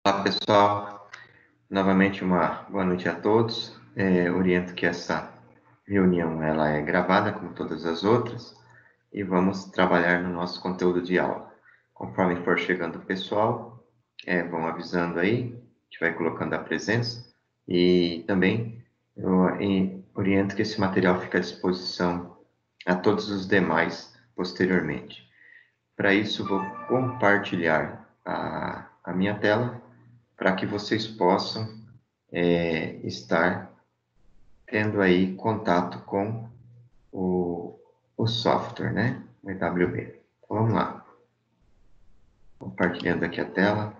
Olá, pessoal. Novamente, uma boa noite a todos. Oriento que essa reunião ela é gravada, como todas as outras, e vamos trabalhar no nosso conteúdo de aula. Conforme for chegando o pessoal, vão avisando aí, a gente vai colocando a presença, e também eu oriento que esse material fique à disposição a todos os demais posteriormente. Para isso, vou compartilhar a minha tela, para que vocês possam estar tendo aí contato com o software, né? O EWB. Então, vamos lá. Compartilhando aqui a tela.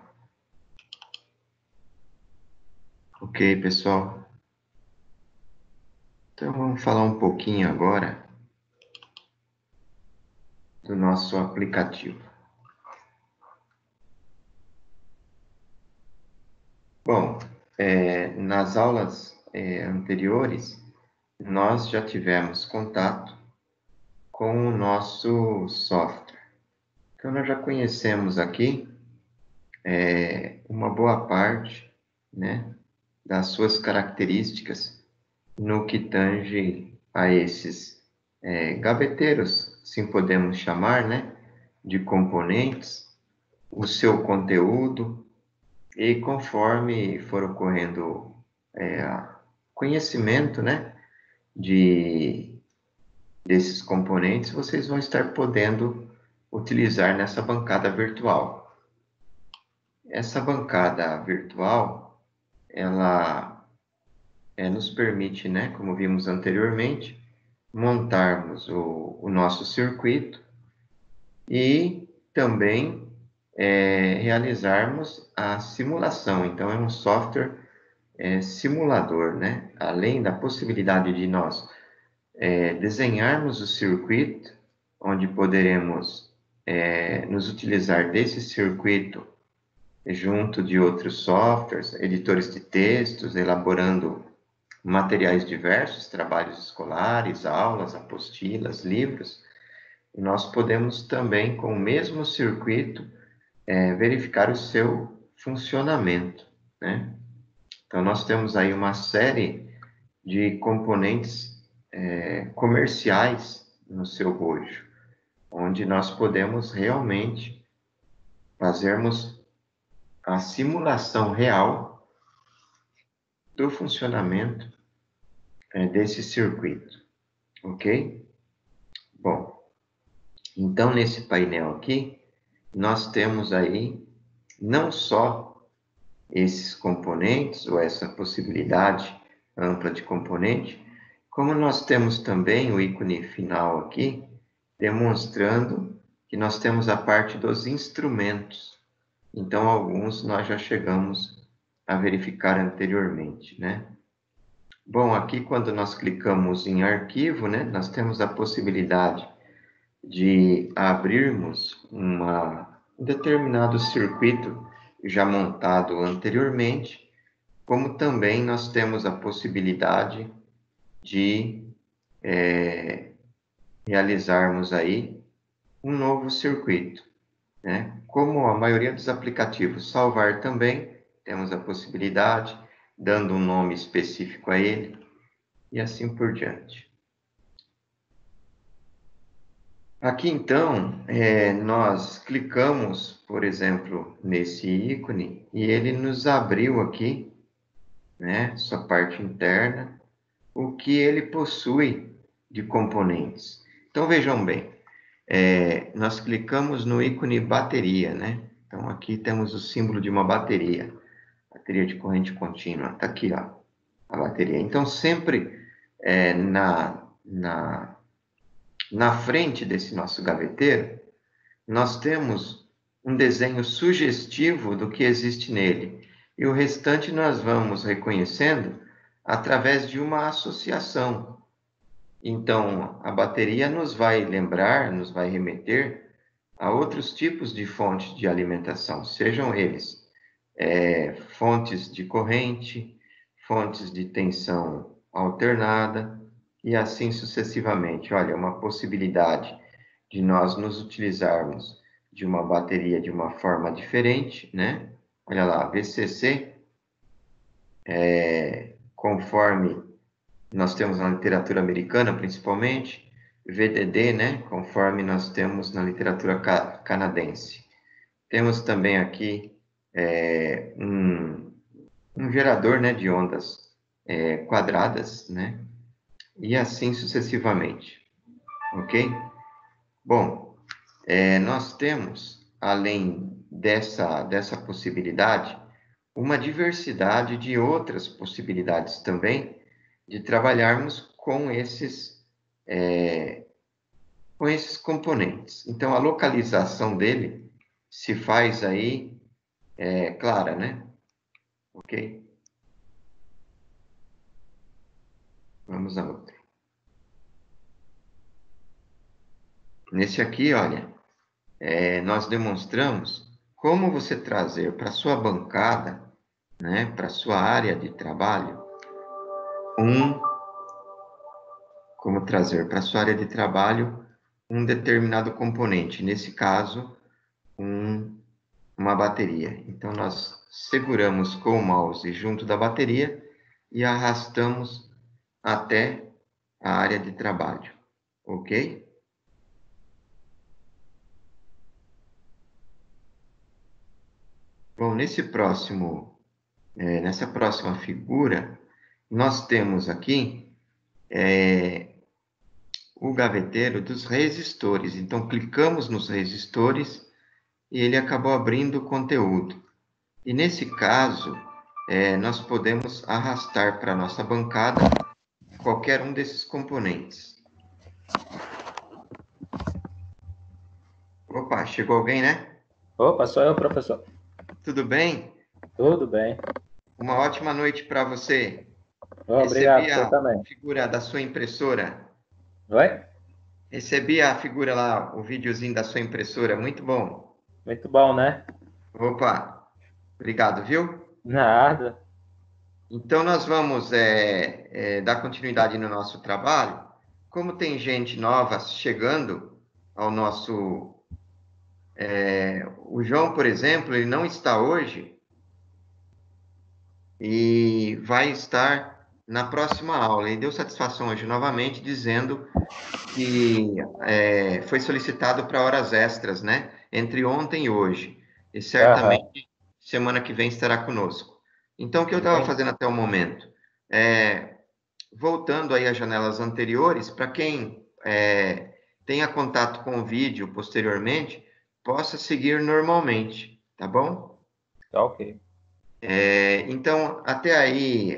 Ok, pessoal. Então, vamos falar um pouquinho agora do nosso aplicativo. Bom, nas aulas anteriores, nós já tivemos contato com o nosso software. Então, nós já conhecemos aqui uma boa parte, né, das suas características no que tange a esses gaveteiros, assim podemos chamar, né, de componentes, o seu conteúdo, e conforme for ocorrendo conhecimento, né, desses componentes, vocês vão estar podendo utilizar nessa bancada virtual. Essa bancada virtual, ela nos permite, né, como vimos anteriormente, montarmos o nosso circuito e também realizarmos a simulação. Então, é um software simulador, né? Além da possibilidade de nós desenharmos o circuito, onde poderemos nos utilizar desse circuito junto de outros softwares, editores de textos, elaborando materiais diversos, trabalhos escolares, aulas, apostilas, livros. E nós podemos também, com o mesmo circuito, verificar o seu funcionamento, né? Então, nós temos aí uma série de componentes comerciais no seu bojo, onde nós podemos realmente fazermos a simulação real do funcionamento desse circuito, ok? Bom, então nesse painel aqui, nós temos aí não só esses componentes, ou essa possibilidade ampla de componente, como nós temos também o ícone final aqui, demonstrando que nós temos a parte dos instrumentos. Então, alguns nós já chegamos a verificar anteriormente, né? Bom, aqui quando nós clicamos em arquivo, né, nós temos a possibilidade de abrirmos um determinado circuito já montado anteriormente, como também nós temos a possibilidade de realizarmos aí um novo circuito, né? Como a maioria dos aplicativos, salvar também, temos a possibilidade, dando um nome específico a ele, e assim por diante. Aqui, então, nós clicamos, por exemplo, nesse ícone, e ele nos abriu aqui, né, sua parte interna, o que ele possui de componentes. Então, vejam bem, nós clicamos no ícone bateria, né? Então, aqui temos o símbolo de uma bateria de corrente contínua, está aqui, ó, a bateria. Então, sempre na frente desse nosso gaveteiro, nós temos um desenho sugestivo do que existe nele. E o restante nós vamos reconhecendo através de uma associação. Então, a bateria nos vai lembrar, nos vai remeter a outros tipos de fontes de alimentação, sejam eles fontes de corrente, fontes de tensão alternada e assim sucessivamente. Olha, uma possibilidade de nós nos utilizarmos de uma bateria de uma forma diferente, né? Olha lá, VCC, conforme nós temos na literatura americana, principalmente, VDD, né, conforme nós temos na literatura canadense. Temos também aqui um gerador, né, de ondas quadradas, né, e assim sucessivamente, ok? Bom, nós temos, além dessa possibilidade, uma diversidade de outras possibilidades também de trabalharmos com esses componentes. Então, a localização dele se faz aí clara, né? Ok? Vamos a outra. Nesse aqui, olha, nós demonstramos como você trazer para sua bancada, né, para sua área de trabalho, como trazer para sua área de trabalho um determinado componente, nesse caso, uma bateria. Então, nós seguramos com o mouse junto da bateria e arrastamos até a área de trabalho, ok? Bom, nessa próxima figura, nós temos aqui o gaveteiro dos resistores. Então, clicamos nos resistores e ele acabou abrindo o conteúdo. E nesse caso, nós podemos arrastar para a nossa bancada qualquer um desses componentes. Opa, chegou alguém, né? Opa, sou eu, professor. Tudo bem? Tudo bem. Uma ótima noite para você. Obrigado, Recebi você a também. figura da sua impressora. Oi? Recebi a figura lá, o videozinho da sua impressora. Muito bom. Muito bom, né? Opa, obrigado, viu? Nada. Então, nós vamos dar continuidade no nosso trabalho. Como tem gente nova chegando ao nosso... o João, por exemplo, ele não está hoje e vai estar na próxima aula. Ele deu satisfação hoje novamente, dizendo que foi solicitado para horas extras, né? Entre ontem e hoje. E Aham. certamente semana que vem estará conosco. Então, o que eu estava Entendi. fazendo até o momento? Voltando aí às janelas anteriores, para quem tenha contato com o vídeo posteriormente, possa seguir normalmente, tá bom? Tá ok. Então, até aí,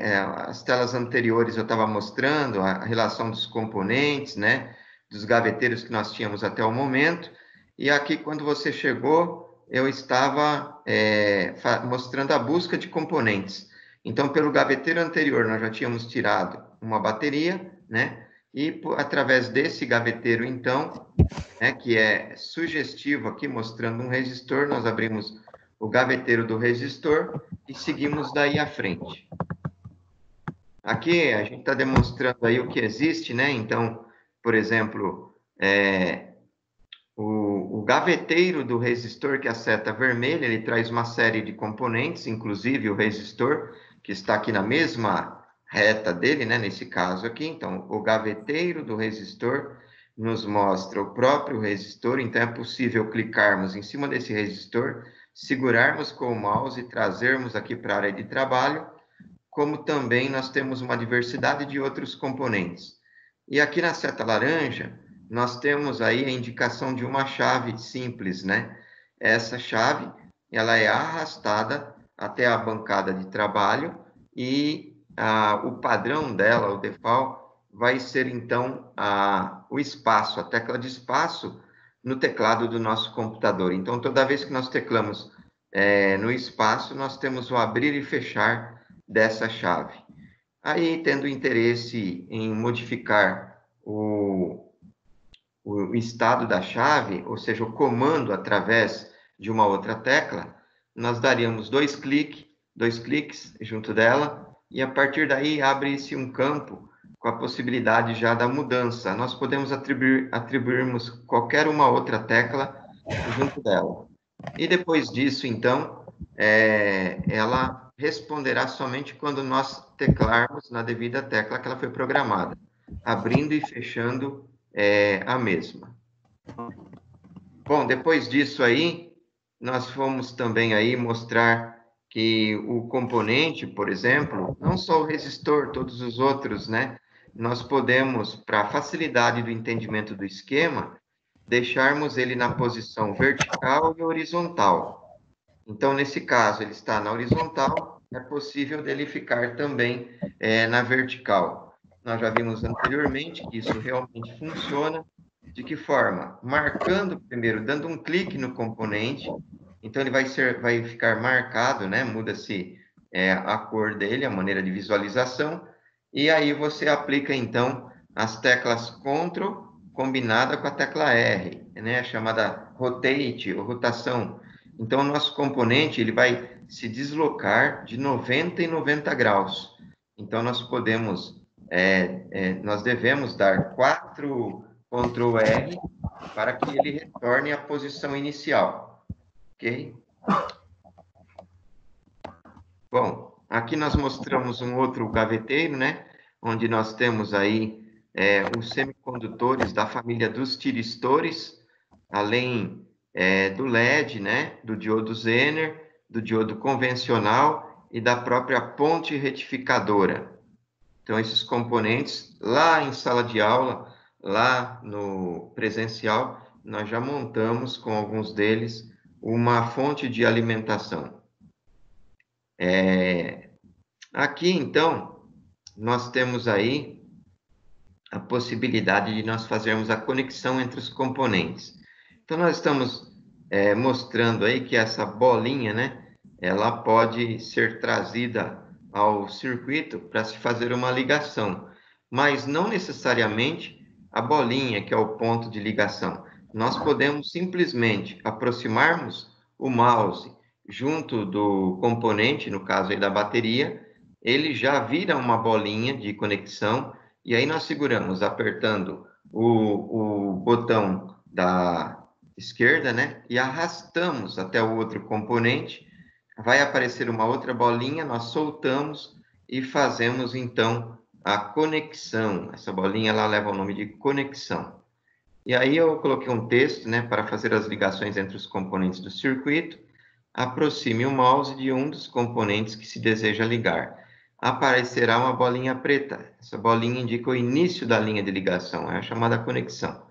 as telas anteriores eu estava mostrando a relação dos componentes, né, dos gaveteiros que nós tínhamos até o momento, e aqui, quando você chegou, eu estava mostrando a busca de componentes. Então, pelo gaveteiro anterior, nós já tínhamos tirado uma bateria, né, e através desse gaveteiro, então, né, que é sugestivo aqui, mostrando um resistor, nós abrimos o gaveteiro do resistor e seguimos daí à frente. Aqui a gente está demonstrando aí o que existe, né? Então, por exemplo, o gaveteiro do resistor, que é a seta vermelha, ele traz uma série de componentes, inclusive o resistor, que está aqui na mesma reta dele, né? Nesse caso aqui. Então, o gaveteiro do resistor nos mostra o próprio resistor, então é possível clicarmos em cima desse resistor, segurarmos com o mouse e trazermos aqui para a área de trabalho, como também nós temos uma diversidade de outros componentes. E aqui na seta laranja, nós temos aí a indicação de uma chave simples, né? Essa chave, ela é arrastada até a bancada de trabalho e o padrão dela, o default, vai ser então o espaço, a tecla de espaço no teclado do nosso computador. Então, toda vez que nós teclamos no espaço, nós temos o abrir e fechar dessa chave. Aí, tendo interesse em modificar o estado da chave, ou seja, o comando através de uma outra tecla, nós daríamos dois cliques junto dela, e a partir daí abre-se um campo com a possibilidade já da mudança. Nós podemos atribuirmos qualquer uma outra tecla junto dela. E depois disso, então, ela responderá somente quando nós teclarmos na devida tecla que ela foi programada, abrindo e fechando a mesma. Bom, depois disso aí, nós fomos também aí mostrar que o componente, por exemplo, não só o resistor, todos os outros, né? Nós podemos, para facilidade do entendimento do esquema, deixarmos ele na posição vertical e horizontal. Então, nesse caso, ele está na horizontal, é possível dele ficar também na vertical. Nós já vimos anteriormente que isso realmente funciona. De que forma? Marcando primeiro, dando um clique no componente, então ele vai ficar marcado, né? Muda-se a cor dele, a maneira de visualização, e aí você aplica então as teclas Ctrl combinada com a tecla R, né? Chamada Rotate, ou rotação. Então, o nosso componente ele vai se deslocar de 90 em 90 graus. Então, nós devemos dar 4 Ctrl R para que ele retorne à posição inicial, ok? Bom, aqui nós mostramos um outro gaveteiro, né? Onde nós temos aí os semicondutores da família dos tiristores, além do LED, né? Do diodo Zener, do diodo convencional e da própria ponte retificadora. Então, esses componentes, lá em sala de aula, lá no presencial, nós já montamos com alguns deles uma fonte de alimentação. Aqui, então, nós temos aí a possibilidade de nós fazermos a conexão entre os componentes. Então, nós estamos mostrando aí que essa bolinha, né, ela pode ser trazida ao circuito para se fazer uma ligação, mas não necessariamente a bolinha, que é o ponto de ligação. Nós podemos simplesmente aproximarmos o mouse junto do componente, no caso aí da bateria, ele já vira uma bolinha de conexão, e aí nós seguramos apertando o botão da esquerda, né? E arrastamos até o outro componente, vai aparecer uma outra bolinha, nós soltamos e fazemos então a conexão. Essa bolinha ela leva o nome de conexão. E aí eu coloquei um texto, né, para fazer as ligações entre os componentes do circuito. Aproxime o mouse de um dos componentes que se deseja ligar. Aparecerá uma bolinha preta. Essa bolinha indica o início da linha de ligação, é a chamada conexão.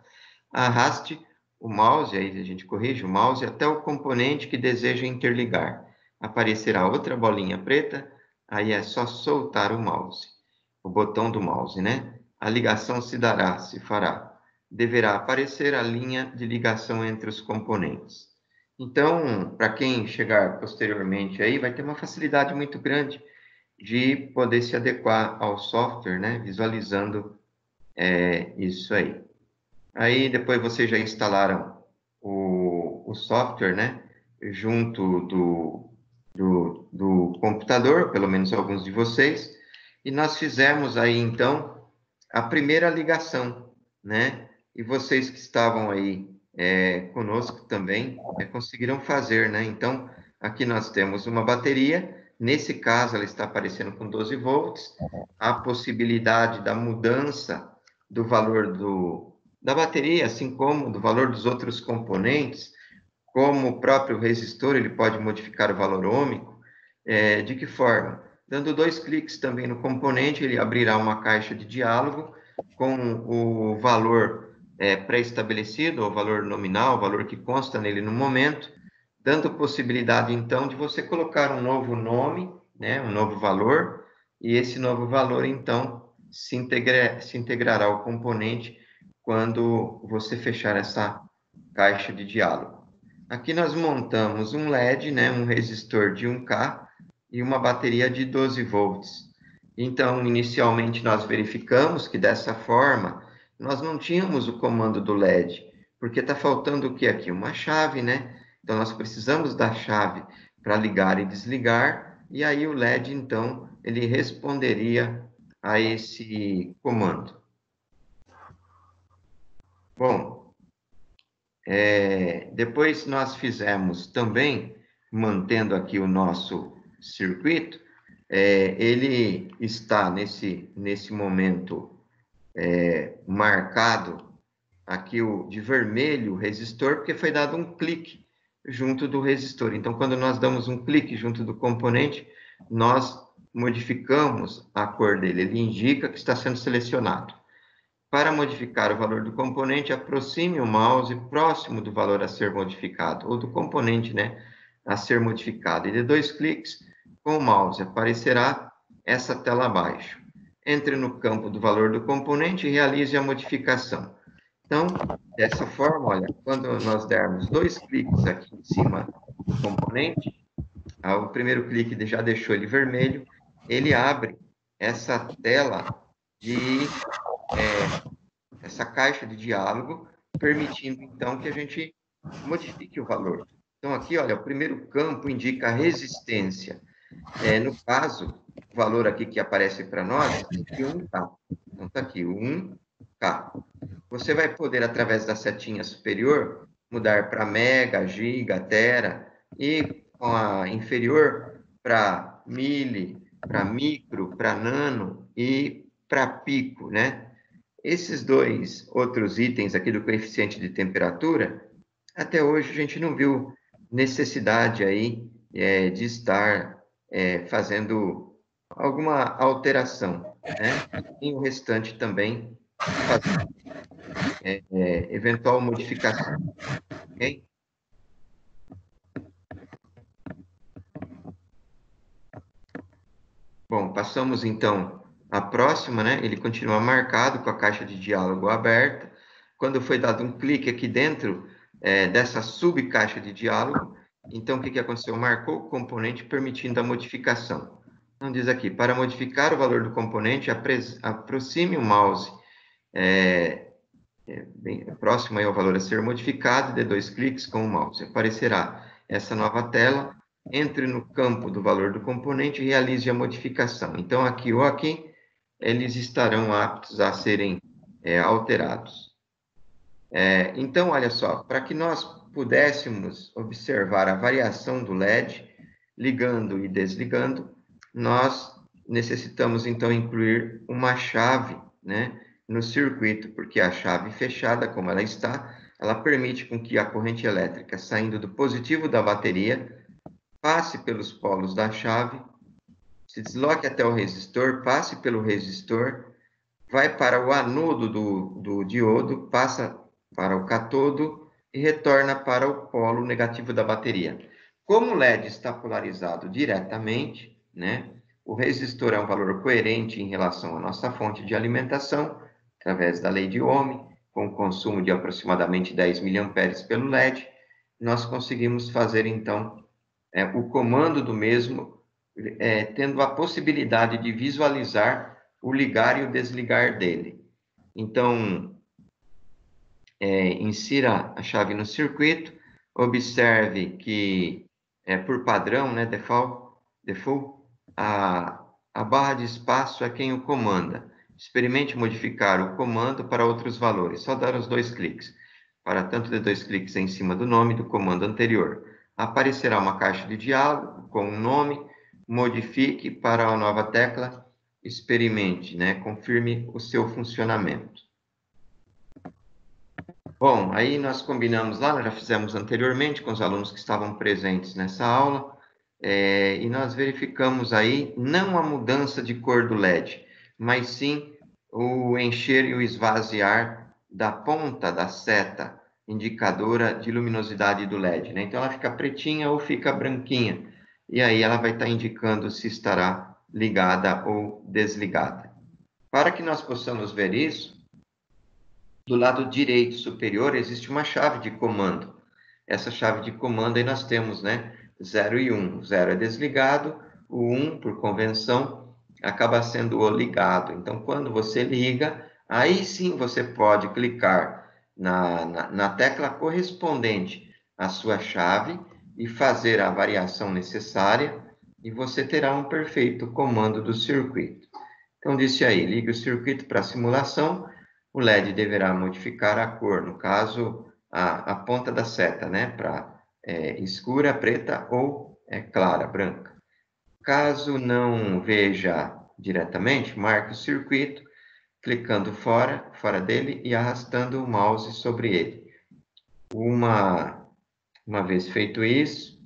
Arraste o mouse, aí a gente corrige o mouse, até o componente que deseja interligar. Aparecerá outra bolinha preta, aí é só soltar o mouse, o botão do mouse, né? A ligação se fará. Deverá aparecer a linha de ligação entre os componentes. Então, para quem chegar posteriormente aí, vai ter uma facilidade muito grande de poder se adequar ao software, né? Visualizando isso aí. Aí depois vocês já instalaram o software, né? Junto do computador, pelo menos alguns de vocês, e nós fizemos aí então a primeira ligação, né? E vocês que estavam aí conosco também conseguiram fazer, né? Então, aqui nós temos uma bateria, nesse caso ela está aparecendo com 12 volts, a possibilidade da mudança do valor da bateria, assim como do valor dos outros componentes, como o próprio resistor, ele pode modificar o valor ohmico. De que forma? Dando 2 cliques também no componente, ele abrirá uma caixa de diálogo com o valor pré-estabelecido, o valor nominal, o valor que consta nele no momento, dando possibilidade, então, de você colocar um novo nome, né, um novo valor, e esse novo valor, então, se integrará ao componente quando você fechar essa caixa de diálogo. Aqui nós montamos um LED, né, um resistor de 1K e uma bateria de 12 volts. Então, inicialmente nós verificamos que dessa forma nós não tínhamos o comando do LED, porque está faltando o que aqui? Uma chave, né? Então nós precisamos da chave para ligar e desligar, e aí o LED então ele responderia a esse comando. Bom, depois nós fizemos também mantendo aqui o nosso circuito, ele está nesse momento marcado aqui de vermelho o resistor, porque foi dado um clique junto do resistor. Então, quando nós damos um clique junto do componente, nós modificamos a cor dele, ele indica que está sendo selecionado. Para modificar o valor do componente, aproxime o mouse próximo do valor a ser modificado, ou do componente, né, a ser modificado. E de 2 cliques, com o mouse aparecerá essa tela abaixo. Entre no campo do valor do componente e realize a modificação. Então, dessa forma, olha, quando nós dermos 2 cliques aqui em cima do componente, o primeiro clique já deixou ele vermelho, ele abre essa tela essa caixa de diálogo, permitindo, então, que a gente modifique o valor. Então, aqui, olha, o primeiro campo indica a resistência. No caso, o valor aqui que aparece para nós é 1K. Então, está aqui, 1K. Você vai poder, através da setinha superior, mudar para mega, giga, tera, e com a inferior para mili, para micro, para nano e para pico, né? Esses dois outros itens aqui do coeficiente de temperatura, até hoje a gente não viu necessidade aí de estar fazendo alguma alteração, né? E o restante também fazer eventual modificação, ok? Bom, passamos então à próxima, né? Ele continua marcado com a caixa de diálogo aberta. Quando foi dado um clique aqui dentro dessa subcaixa de diálogo, então o que aconteceu? Marcou o componente permitindo a modificação. Então diz aqui, para modificar o valor do componente, aproxime o mouse bem próximo aí ao valor a ser modificado, dê 2 cliques com o mouse. Aparecerá essa nova tela, entre no campo do valor do componente e realize a modificação. Então, aqui ou aqui, eles estarão aptos a serem alterados. Então, olha só, para que nós pudéssemos observar a variação do LED, ligando e desligando, nós necessitamos, então, incluir uma chave, né, no circuito, porque a chave fechada, como ela está, ela permite com que a corrente elétrica, saindo do positivo da bateria, passe pelos polos da chave, se desloque até o resistor, passe pelo resistor, vai para o anodo do diodo, passa para o catodo e retorna para o polo negativo da bateria. Como o LED está polarizado diretamente, né, o resistor é um valor coerente em relação à nossa fonte de alimentação, através da lei de Ohm, com consumo de aproximadamente 10 mA pelo LED, nós conseguimos fazer, então, o comando do mesmo, tendo a possibilidade de visualizar o ligar e o desligar dele. Então, insira a chave no circuito, observe que, por padrão, né, default, a barra de espaço é quem o comanda. Experimente modificar o comando para outros valores, só dar os 2 cliques. Para tanto de 2 cliques em cima do nome do comando anterior. Aparecerá uma caixa de diálogo com o nome, modifique para a nova tecla, experimente, né? Confirme o seu funcionamento. Bom, aí nós combinamos lá, nós já fizemos anteriormente com os alunos que estavam presentes nessa aula, e nós verificamos aí não a mudança de cor do LED, mas sim o encher e o esvaziar da ponta da seta indicadora de luminosidade do LED, né? Então ela fica pretinha ou fica branquinha, e aí ela vai estar indicando se estará ligada ou desligada. Para que nós possamos ver isso, do lado direito superior existe uma chave de comando. Essa chave de comando aí nós temos, né, 0 e 1. O 0 é desligado, o 1, por convenção, acaba sendo o ligado. Então, quando você liga, aí sim você pode clicar na tecla correspondente à sua chave e fazer a variação necessária e você terá um perfeito comando do circuito. Então, disse aí, ligue o circuito para simulação, o LED deverá modificar a cor, no caso, a ponta da seta, né, para escura, preta ou é clara, branca. Caso não veja diretamente, marque o circuito, clicando fora dele e arrastando o mouse sobre ele. Uma vez feito isso,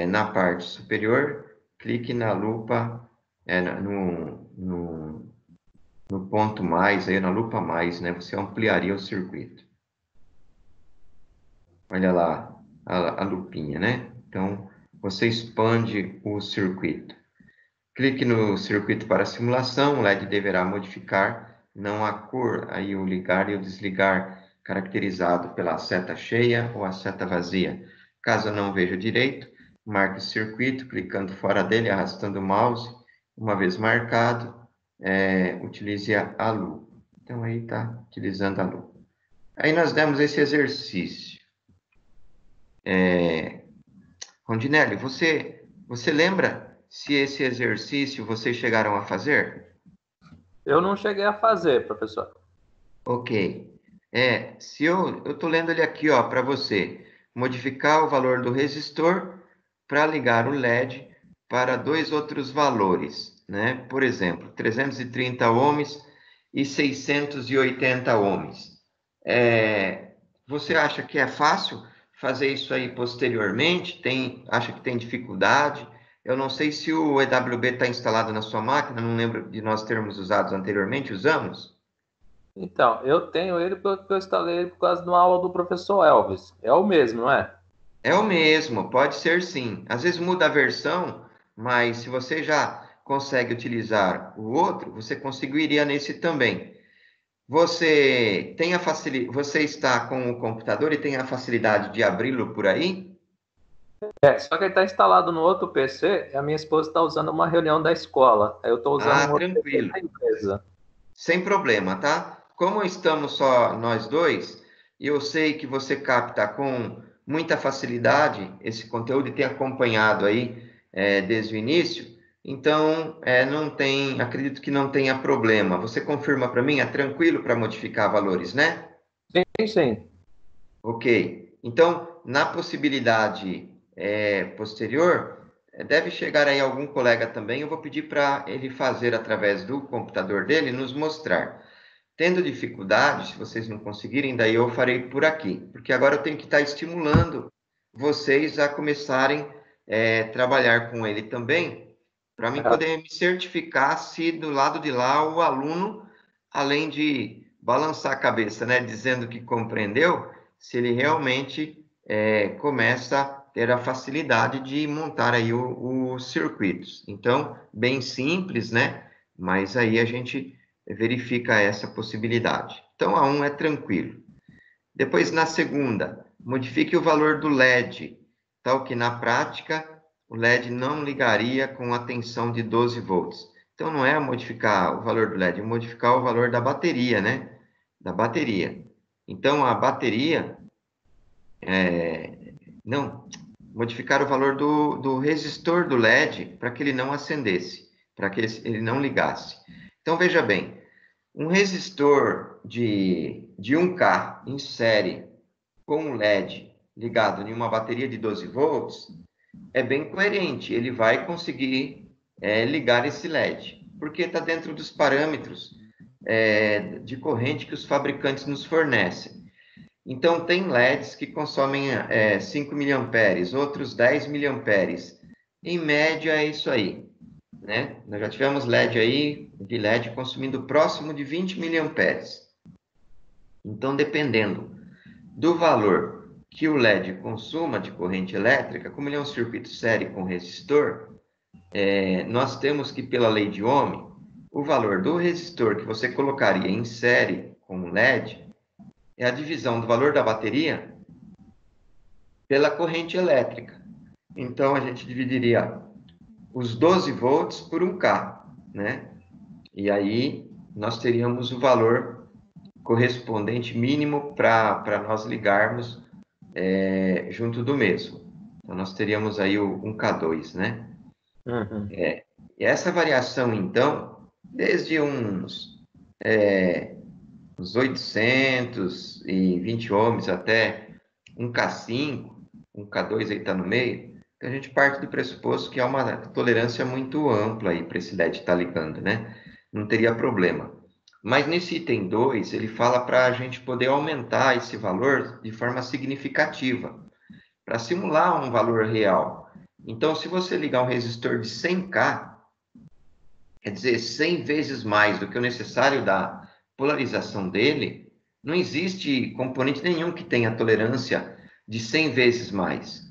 na parte superior, clique na lupa, no ponto mais, aí na lupa mais, né? Você ampliaria o circuito. Olha lá a lupinha, né? Então, você expande o circuito. Clique no circuito para simulação, o LED deverá modificar não a cor, aí o ligar e o desligar, caracterizado pela seta cheia ou a seta vazia. Caso não veja direito, marque o circuito, clicando fora dele, arrastando o mouse. Uma vez marcado, utilize a lupa. Então, aí está utilizando a lupa. Aí nós demos esse exercício. Rondinelli, você lembra se esse exercício vocês chegaram a fazer? Eu não cheguei a fazer, professor. Ok. Se eu estou lendo ele aqui, ó, para você. Modificar o valor do resistor para ligar o LED para dois outros valores, né? Por exemplo, 330 ohms e 680 ohms. Você acha que é fácil fazer isso aí posteriormente? Acha que tem dificuldade? Eu não sei se o EWB está instalado na sua máquina, não lembro de nós termos usado anteriormente, usamos? Então, eu tenho ele porque eu instalei ele por causa de uma aula do professor Elvis. É o mesmo, não é? É o mesmo, pode ser sim. Às vezes muda a versão, mas se você já consegue utilizar o outro, você conseguiria nesse também. Você está com o computador e tem a facilidade de abri-lo por aí? Só que ele está instalado no outro PC e a minha esposa está usando uma reunião da escola. Aí eu estou usando Ah, um outro PC tranquilo. da empresa. Sem problema, tá? Como estamos só nós dois, e eu sei que você capta com muita facilidade esse conteúdo e tem acompanhado aí desde o início, então acredito que não tenha problema. Você confirma para mim? É tranquilo para modificar valores, né? Sim, sim. Ok. Então, na possibilidade posterior, deve chegar aí algum colega também. Eu vou pedir para ele fazer através do computador dele, nos mostrar. Tendo dificuldade, se vocês não conseguirem, daí eu farei por aqui, porque agora eu tenho que estar estimulando vocês a começarem a trabalhar com ele também, para mim Ah, poder me certificar se do lado de lá o aluno, além de balançar a cabeça, né, dizendo que compreendeu, se ele realmente começa a ter a facilidade de montar aí os circuitos. Então, bem simples, né? Mas aí a gente verifica essa possibilidade. Então, a 1 é tranquilo. Depois, na segunda, modifique o valor do LED, tal que na prática o LED não ligaria com a tensão de 12 volts. Então, não é modificar o valor do LED, é modificar o valor da bateria, né? Da bateria. Então, a bateria, não, modificar o valor do resistor do LED para que ele não acendesse, para que ele não ligasse. Então, veja bem, um resistor de 1K em série com um LED ligado em uma bateria de 12 volts é bem coerente. Ele vai conseguir ligar esse LED, porque está dentro dos parâmetros de corrente que os fabricantes nos fornecem. Então, tem LEDs que consomem 5 miliamperes, outros 10 miliamperes. Em média, é isso aí, né? Nós já tivemos LED aí, de LED consumindo próximo de 20 miliamperes. Então, dependendo do valor que o LED consuma de corrente elétrica, como ele é um circuito série com resistor, nós temos que, pela lei de Ohm, o valor do resistor que você colocaria em série com o LED é a divisão do valor da bateria pela corrente elétrica. Então, a gente dividiria os 12 volts por 1K, né? E aí, nós teríamos o valor correspondente mínimo para nós ligarmos junto do mesmo. Então, nós teríamos aí o 1K2, né? uhum. E essa variação, então, desde uns 820 ohms até 1K5, 1K2 aí está no meio. Então, a gente parte do pressuposto que há uma tolerância muito ampla aí para esse LED estar ligando, né? Não teria problema. Mas nesse item 2, ele fala para a gente poder aumentar esse valor de forma significativa, para simular um valor real. Então, se você ligar um resistor de 100K, quer dizer, 100 vezes mais do que o necessário da polarização dele, não existe componente nenhum que tenha tolerância de 100 vezes mais.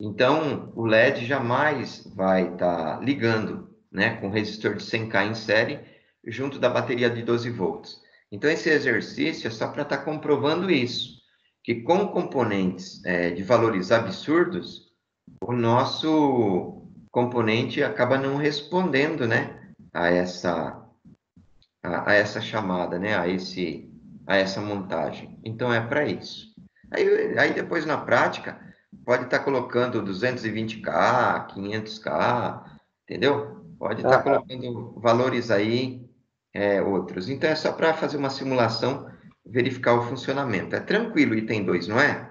Então, o LED jamais vai estar ligando, né, com resistor de 100K em série junto da bateria de 12 volts. Então, esse exercício é só para estar comprovando isso, que com componentes de valores absurdos, o nosso componente acaba não respondendo, né, a essa chamada, né, a essa montagem. Então, é para isso. Aí depois, na prática, pode estar colocando 220K, 500K, entendeu? Pode estar colocando valores aí outros. Então, é só para fazer uma simulação, verificar o funcionamento. É tranquilo o item 2, não é?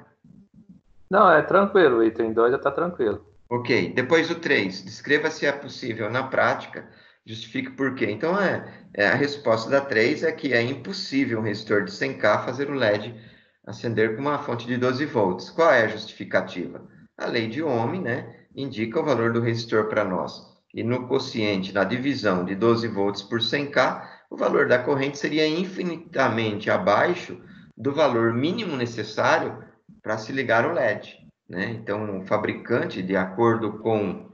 Não, é tranquilo. O item 2 já está tranquilo. Ok. Depois o 3. Descreva se é possível na prática, justifique por quê. Então, a resposta da 3 é que é impossível um resistor de 100K fazer o LED acender com uma fonte de 12 volts. Qual é a justificativa? A lei de Ohm, né, indica o valor do resistor para nós. E no quociente, na divisão de 12 volts por 100K, o valor da corrente seria infinitamente abaixo do valor mínimo necessário para se ligar o LED. Né? Então, o fabricante, de acordo com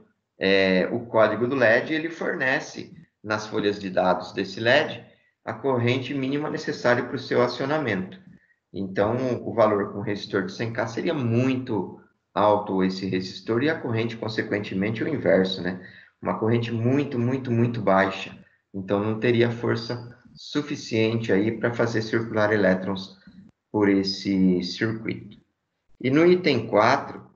o código do LED, ele fornece nas folhas de dados desse LED a corrente mínima necessária para o seu acionamento. Então, o valor com resistor de 100K seria muito alto esse resistor e a corrente, consequentemente, o inverso, né? Uma corrente muito, muito, muito baixa. Então, não teria força suficiente aí para fazer circular elétrons por esse circuito. E no item 4,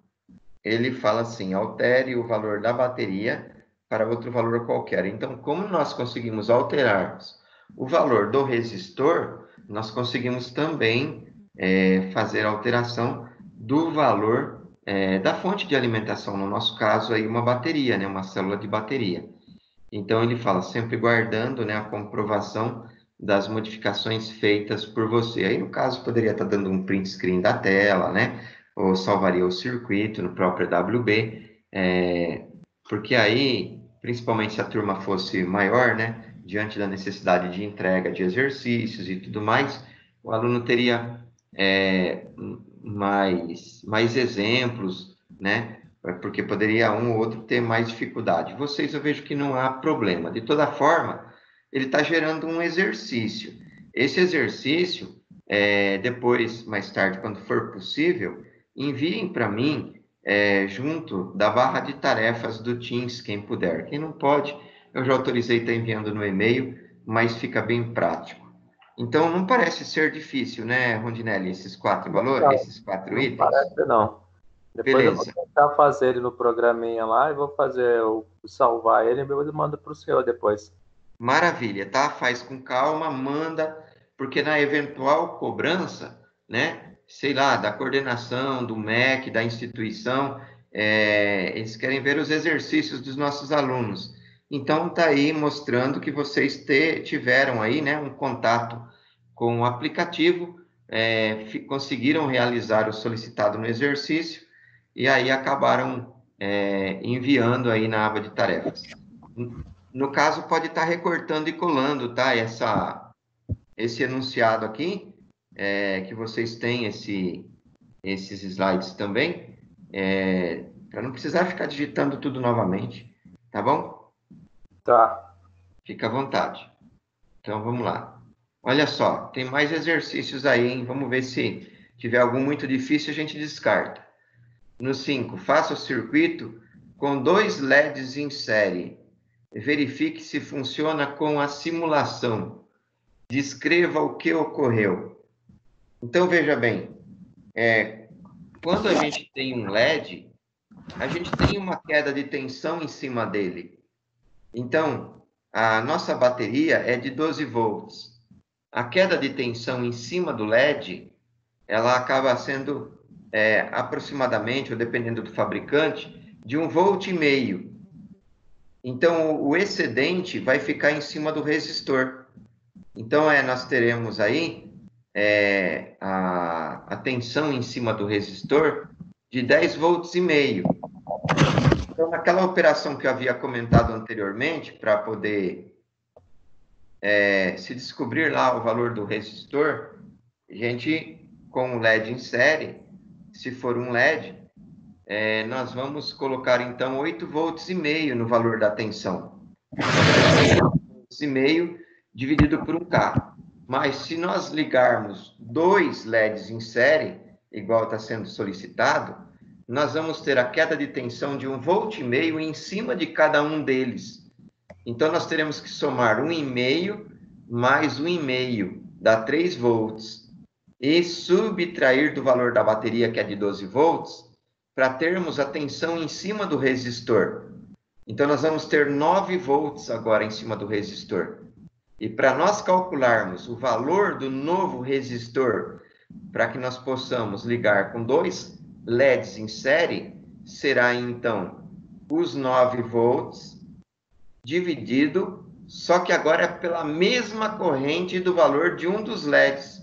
ele fala assim, altere o valor da bateria para outro valor qualquer. Então, como nós conseguimos alterar o valor do resistor, nós conseguimos também fazer a alteração do valor da fonte de alimentação, no nosso caso, aí uma bateria, né, uma célula de bateria. Então, ele fala, sempre guardando, né, a comprovação das modificações feitas por você. Aí, no caso, poderia estar dando um print screen da tela, né, ou salvaria o circuito no próprio AWB, porque aí, principalmente se a turma fosse maior, né, diante da necessidade de entrega de exercícios e tudo mais, o aluno teria mais exemplos, né, porque poderia um ou outro ter mais dificuldade. Vocês eu vejo que não há problema. De toda forma, ele está gerando um exercício. Esse exercício, depois, mais tarde, quando for possível, enviem para mim junto da barra de tarefas do Teams, quem puder. Quem não pode, eu já autorizei estar enviando no e-mail, mas fica bem prático. Então, não parece ser difícil, né, Rondinelli, esses 4 valores, Não, esses 4 não itens? parece não. Depois eu vou Beleza. tentar fazer ele no programinha lá e vou salvar ele e eu mando para o senhor depois. Maravilha, tá? Faz com calma, manda, porque na eventual cobrança, né, sei lá, da coordenação, do MEC, da instituição, eles querem ver os exercícios dos nossos alunos. Então, tá aí mostrando que vocês tiveram aí, né, um contato com o aplicativo, conseguiram realizar o solicitado no exercício e aí acabaram enviando aí na aba de tarefas. No caso, pode estar recortando e colando, tá? Esse enunciado aqui, que vocês têm esses slides também, para não precisar ficar digitando tudo novamente, tá bom? Tá. Fica à vontade. Então, vamos lá. Olha só, tem mais exercícios aí, hein? Vamos ver se tiver algum muito difícil, a gente descarta. No 5, faça o circuito com 2 LEDs em série. Verifique se funciona com a simulação. Descreva o que ocorreu. Então, veja bem, quando a gente tem um LED, a gente tem uma queda de tensão em cima dele. Então, a nossa bateria é de 12 volts. A queda de tensão em cima do LED, ela acaba sendo aproximadamente, ou dependendo do fabricante, de 1,5 V. Então, o excedente vai ficar em cima do resistor. Então, nós teremos aí a tensão em cima do resistor de 10,5 V. Então, naquela operação que eu havia comentado anteriormente, para poder se descobrir lá o valor do resistor, a gente, com o LED em série, se for um LED, nós vamos colocar, então, 8,5 volts no valor da tensão. 8,5 dividido por 1K. Mas se nós ligarmos 2 LEDs em série, igual está sendo solicitado, nós vamos ter a queda de tensão de 1,5 volt em cima de cada um deles. Então, nós teremos que somar 1,5 mais 1,5, dá 3 volts, e subtrair do valor da bateria, que é de 12 volts, para termos a tensão em cima do resistor. Então, nós vamos ter 9 volts agora em cima do resistor. E para nós calcularmos o valor do novo resistor, para que nós possamos ligar com 2 LEDs em série, será então os 9 volts dividido, só que agora é pela mesma corrente do valor de um dos LEDs.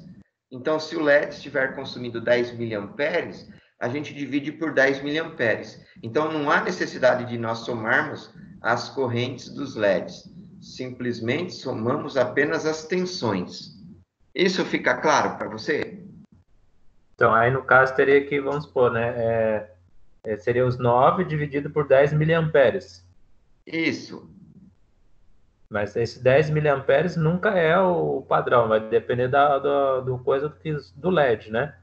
Então, se o LED estiver consumindo 10 miliamperes, a gente divide por 10 miliamperes. Então, não há necessidade de nós somarmos as correntes dos LEDs. Simplesmente somamos apenas as tensões. Isso fica claro para você? Então, aí no caso teria que, vamos supor, né? Seria os 9 dividido por 10 miliamperes. Isso. Mas esse 10 miliamperes nunca é o padrão, vai depender do coisa do LED, né?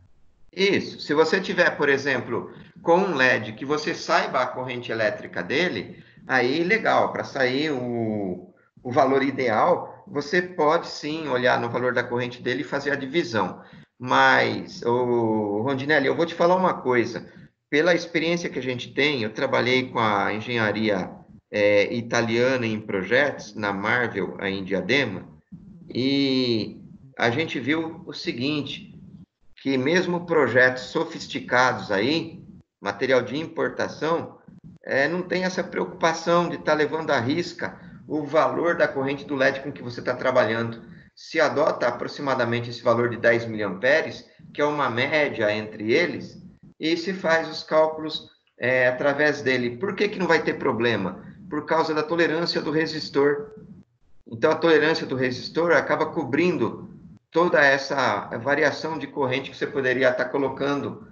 Isso. Se você tiver, por exemplo, com um LED que você saiba a corrente elétrica dele, aí legal, para sair o valor ideal, você pode sim olhar no valor da corrente dele e fazer a divisão. Mas, Rondinelli, eu vou te falar uma coisa. Pela experiência que a gente tem, eu trabalhei com a engenharia italiana em projetos, na Marvel, aí em Diadema, e a gente viu o seguinte, que mesmo projetos sofisticados aí, material de importação, não tem essa preocupação de estar levando à risca o valor da corrente do LED com que você está trabalhando. Se adota aproximadamente esse valor de 10 miliamperes, que é uma média entre eles, e se faz os cálculos através dele. Por que não vai ter problema? Por causa da tolerância do resistor. Então, a tolerância do resistor acaba cobrindo toda essa variação de corrente que você poderia estar colocando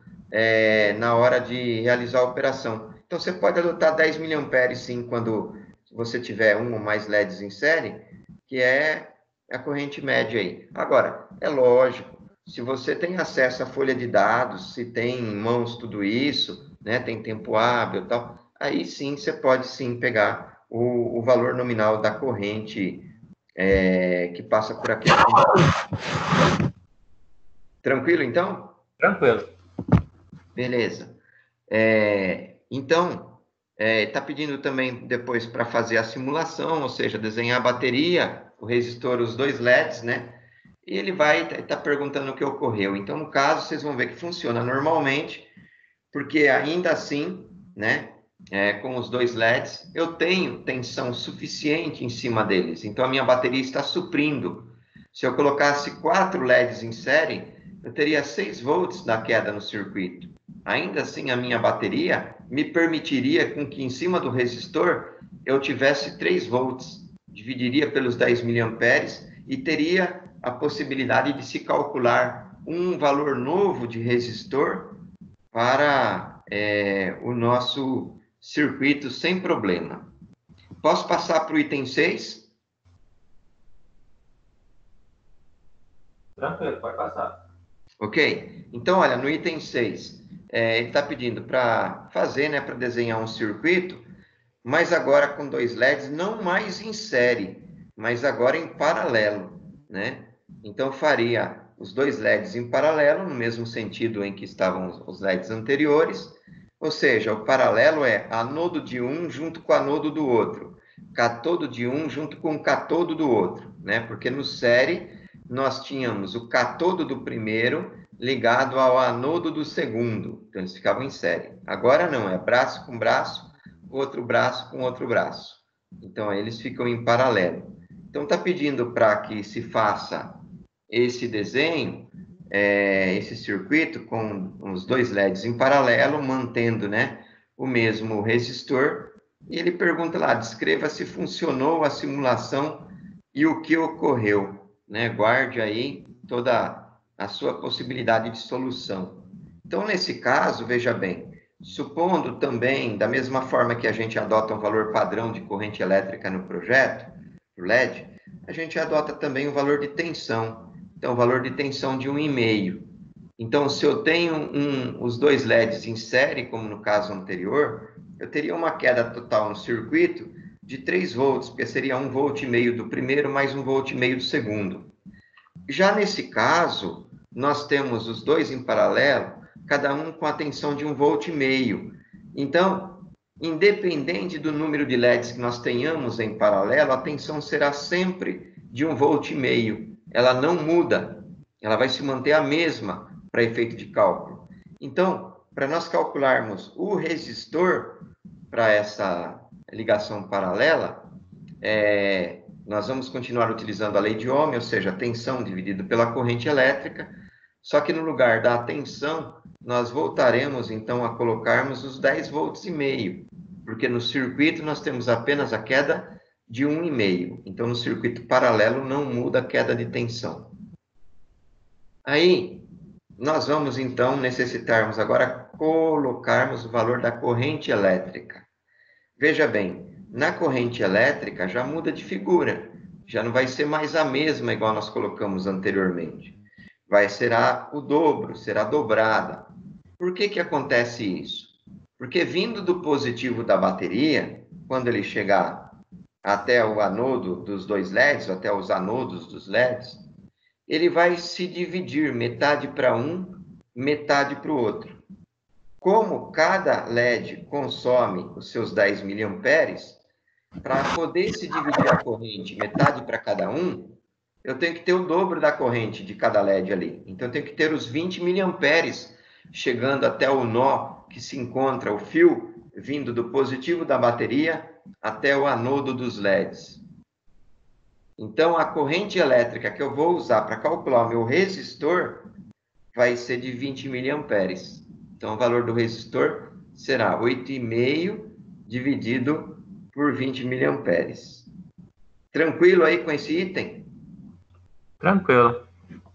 na hora de realizar a operação. Então, você pode adotar 10 miliamperes, sim, quando você tiver um ou mais LEDs em série, que é a corrente média aí. Agora, é lógico, se você tem acesso à folha de dados, se tem em mãos tudo isso, né, tem tempo hábil e tal, aí sim você pode sim pegar o valor nominal da corrente que passa por aqui. Tranquilo, então? Tranquilo. Beleza. Então, está pedindo também depois para fazer a simulação, ou seja, desenhar a bateria, o resistor, os 2 LEDs, né? E ele vai estar perguntando o que ocorreu. Então, no caso, vocês vão ver que funciona normalmente, porque ainda assim, né? Com os 2 LEDs, eu tenho tensão suficiente em cima deles. Então, a minha bateria está suprindo. Se eu colocasse 4 LEDs em série, eu teria 6 volts da queda no circuito. Ainda assim, a minha bateria me permitiria com que em cima do resistor eu tivesse 3 volts. Dividiria pelos 10 miliamperes e teria a possibilidade de se calcular um valor novo de resistor para o nosso circuito sem problema. Posso passar para o item 6? Tranquilo, pode passar. Ok? Então, olha, no item 6, ele está pedindo para fazer, né, para desenhar um circuito, mas agora com 2 LEDs, não mais em série, mas agora em paralelo, né? Então, faria os 2 LEDs em paralelo, no mesmo sentido em que estavam os LEDs anteriores, ou seja, o paralelo é anodo de um junto com anodo do outro, catodo de um junto com o catodo do outro, né? Porque no série nós tínhamos o catodo do primeiro ligado ao anodo do segundo, então eles ficavam em série. Agora não, é braço com braço, outro braço com outro braço. Então, eles ficam em paralelo. Então, está pedindo para que se faça esse desenho, esse circuito com os dois LEDs em paralelo, mantendo, né, o mesmo resistor. E ele pergunta lá, descreva se funcionou a simulação e o que ocorreu, né? Guarde aí toda a sua possibilidade de solução. Então, nesse caso, veja bem, supondo também, da mesma forma que a gente adota um valor padrão de corrente elétrica no projeto, o LED, a gente adota também o valor de tensão. Então, o valor de tensão de 1,5. Então, se eu tenho os dois LEDs em série, como no caso anterior, eu teria uma queda total no circuito de 3 volts, porque seria 1,5 volt do primeiro mais 1,5 volt do segundo. Já nesse caso, nós temos os dois em paralelo, cada um com a tensão de 1,5 volt. Então, independente do número de LEDs que nós tenhamos em paralelo, a tensão será sempre de 1,5 volt. Ela não muda, ela vai se manter a mesma para efeito de cálculo. Então, para nós calcularmos o resistor para essa ligação paralela, nós vamos continuar utilizando a lei de Ohm, ou seja, a tensão dividida pela corrente elétrica, só que no lugar da tensão, nós voltaremos então a colocarmos os 10,5 volts, porque no circuito nós temos apenas a queda de 1,5. Então, no circuito paralelo não muda a queda de tensão. Aí, nós vamos então necessitarmos agora colocarmos o valor da corrente elétrica. Veja bem, na corrente elétrica já muda de figura, já não vai ser mais a mesma igual nós colocamos anteriormente. Vai ser o dobro, será dobrada. Por que acontece isso? Porque vindo do positivo da bateria, quando ele chegar até o anodo dos dois LEDs, até os anodos dos LEDs, ele vai se dividir metade para um, metade para o outro. Como cada LED consome os seus 10 miliamperes, para poder se dividir a corrente metade para cada um, eu tenho que ter o dobro da corrente de cada LED ali. Então, eu tenho que ter os 20 miliamperes chegando até o nó que se encontra, o fio vindo do positivo da bateria até o anodo dos LEDs. Então, a corrente elétrica que eu vou usar para calcular o meu resistor vai ser de 20 miliamperes. Então, o valor do resistor será 8,5 dividido por 20 miliamperes. Tranquilo aí com esse item? Tranquilo.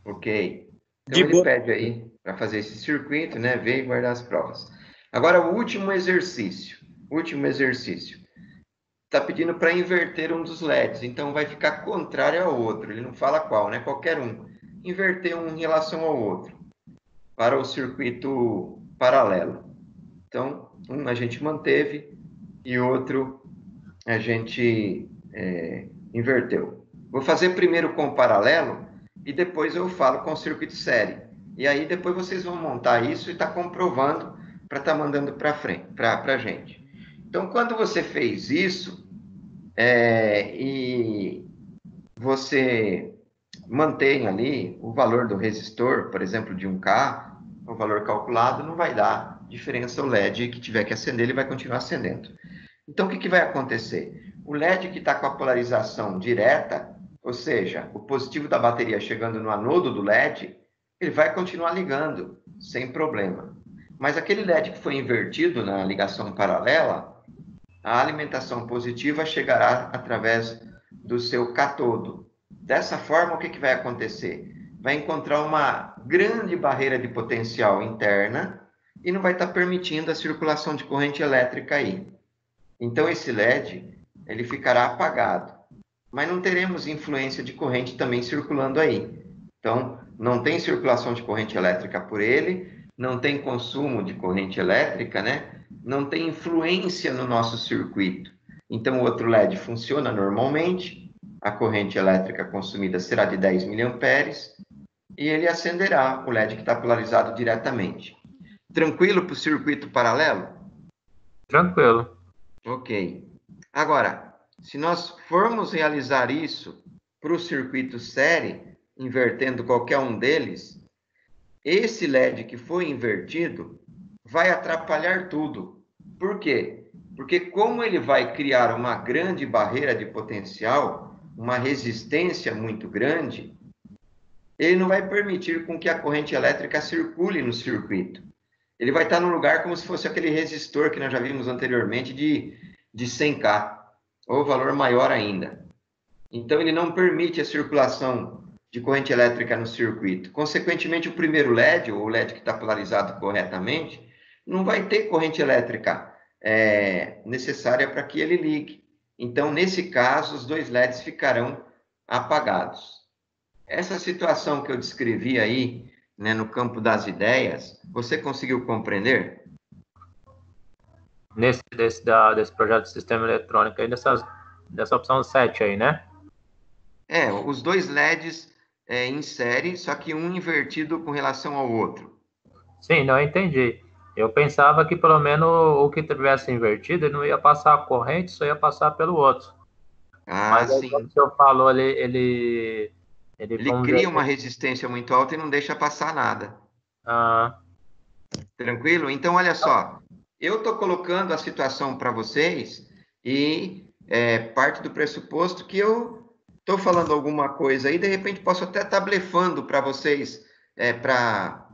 Ok. Então, ele pede aí para fazer esse circuito, né? Ver e guardar as provas. Agora, o último exercício. Está pedindo para inverter um dos LEDs. Então, vai ficar contrário ao outro. Ele não fala qual, né? Qualquer um. Inverter um em relação ao outro, para o circuito paralelo. Então, um a gente manteve e outro a gente inverteu. Vou fazer primeiro com o paralelo e depois eu falo com o circuito série. E aí depois vocês vão montar isso e estar comprovando para estar mandando para frente, para a gente. Então, quando você fez isso e você mantém ali o valor do resistor, por exemplo, de 1K, o valor calculado, não vai dar diferença. O LED que tiver que acender, ele vai continuar acendendo. Então, o que vai acontecer? O LED que está com a polarização direta, ou seja, o positivo da bateria chegando no anodo do LED, ele vai continuar ligando, sem problema. Mas aquele LED que foi invertido na ligação paralela, a alimentação positiva chegará através do seu catodo. Dessa forma, o que vai acontecer? Vai encontrar uma grande barreira de potencial interna e não vai estar permitindo a circulação de corrente elétrica aí. Então, esse LED, ele ficará apagado. Mas não teremos influência de corrente também circulando aí. Então, não tem circulação de corrente elétrica por ele, não tem consumo de corrente elétrica, né? Não tem influência no nosso circuito. Então, o outro LED funciona normalmente, a corrente elétrica consumida será de 10 miliamperes e ele acenderá o LED que está polarizado diretamente. Tranquilo para o circuito paralelo? Tranquilo. Ok. Agora, se nós formos realizar isso para o circuito série, invertendo qualquer um deles, esse LED que foi invertido vai atrapalhar tudo. Por quê? Porque como ele vai criar uma grande barreira de potencial, uma resistência muito grande, ele não vai permitir com que a corrente elétrica circule no circuito. Ele vai estar no lugar como se fosse aquele resistor que nós já vimos anteriormente de 100K, ou valor maior ainda. Então, ele não permite a circulação de corrente elétrica no circuito. Consequentemente, o primeiro LED, ou o LED que está polarizado corretamente, não vai ter corrente elétrica necessária para que ele ligue. Então, nesse caso, os dois LEDs ficarão apagados. Essa situação que eu descrevi aí, né, no campo das ideias, você conseguiu compreender? Desse projeto de sistema eletrônico aí, dessa opção 7 aí, né? Os dois LEDs em série, só que um invertido com relação ao outro. Sim, não entendi. Eu pensava que pelo menos o que tivesse invertido, ele não ia passar a corrente, só ia passar pelo outro. Ah, Mas aí, como sim. o senhor falou, ele Ele vamos cria uma dizer, resistência muito alta e não deixa passar nada. ah, Tranquilo? Então, olha só. Eu estou colocando a situação para vocês e parte do pressuposto que eu estou falando alguma coisa aí, de repente posso até estar blefando para vocês, para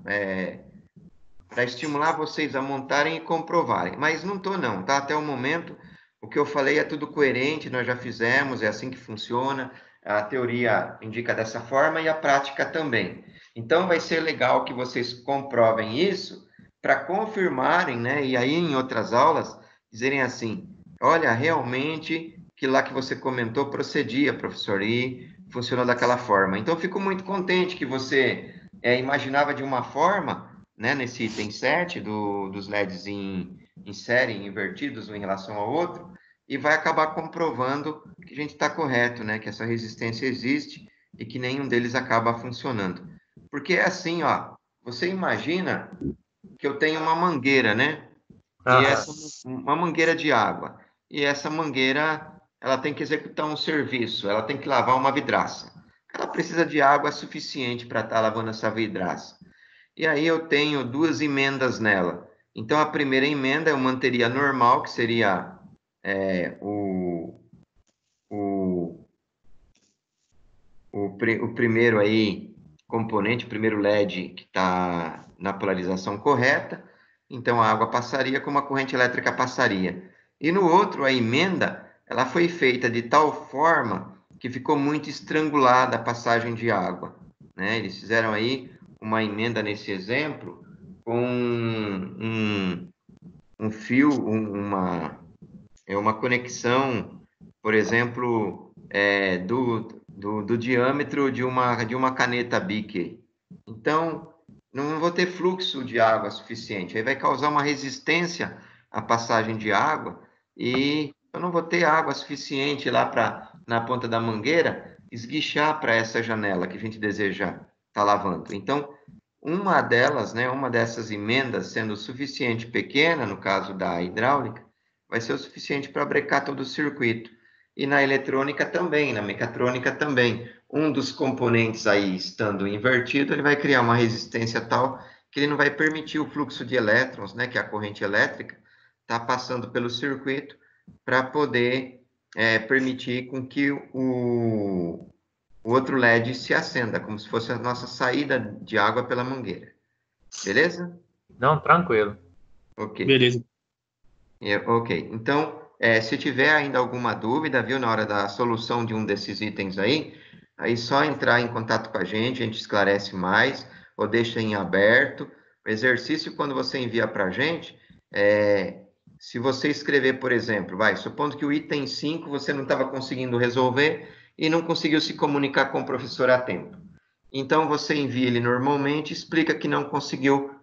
estimular vocês a montarem e comprovarem. Mas não estou não, tá? Até o momento, o que eu falei é tudo coerente, nós já fizemos, é assim que funciona, a teoria indica dessa forma e a prática também. Então, vai ser legal que vocês comprovem isso para confirmarem, né? E aí, em outras aulas, dizerem assim, olha, realmente, que lá que você comentou procedia, professor, e funcionou daquela forma. Então, fico muito contente que você imaginava de uma forma, né, nesse item 7 dos LEDs em série, invertidos um em relação ao outro, e vai acabar comprovando que a gente está correto, né, que essa resistência existe e que nenhum deles acaba funcionando. Porque é assim, ó, você imagina que eu tenho uma mangueira, né, e aham. essa uma mangueira de água, e essa mangueira ela tem que executar um serviço, ela tem que lavar uma vidraça. Ela precisa de água suficiente para estar lavando essa vidraça. E aí eu tenho duas emendas nela. Então, a primeira emenda eu manteria normal, que seria o, o primeiro aí componente, o primeiro LED que está na polarização correta. Então, a água passaria como a corrente elétrica passaria. E no outro, a emenda, ela foi feita de tal forma que ficou muito estrangulada a passagem de água, né? Eles fizeram aí uma emenda nesse exemplo com um fio, uma conexão, por exemplo, do diâmetro de uma caneta Bic. Então, não vou ter fluxo de água suficiente. Aí vai causar uma resistência à passagem de água e eu não vou ter água suficiente lá na ponta da mangueira, esguichar para essa janela que a gente deseja estar lavando. Então, uma delas, né, uma dessas emendas sendo suficiente pequena, no caso da hidráulica, vai ser o suficiente para brecar todo o circuito. E na eletrônica também, na mecatrônica também. Um dos componentes aí estando invertido, ele vai criar uma resistência tal que ele não vai permitir o fluxo de elétrons, né, que é a corrente elétrica está passando pelo circuito para poder permitir com que o outro LED se acenda, como se fosse a nossa saída de água pela mangueira. Beleza? Não, tranquilo. Ok. Beleza. Ok. Então, se tiver ainda alguma dúvida, viu, na hora da solução de um desses itens aí só entrar em contato com a gente esclarece mais, ou deixa em aberto. O exercício, quando você envia para a gente, se você escrever, por exemplo, supondo que o item 5 você não estava conseguindo resolver e não conseguiu se comunicar com o professor a tempo. Então, você envia ele normalmente, explica que não conseguiu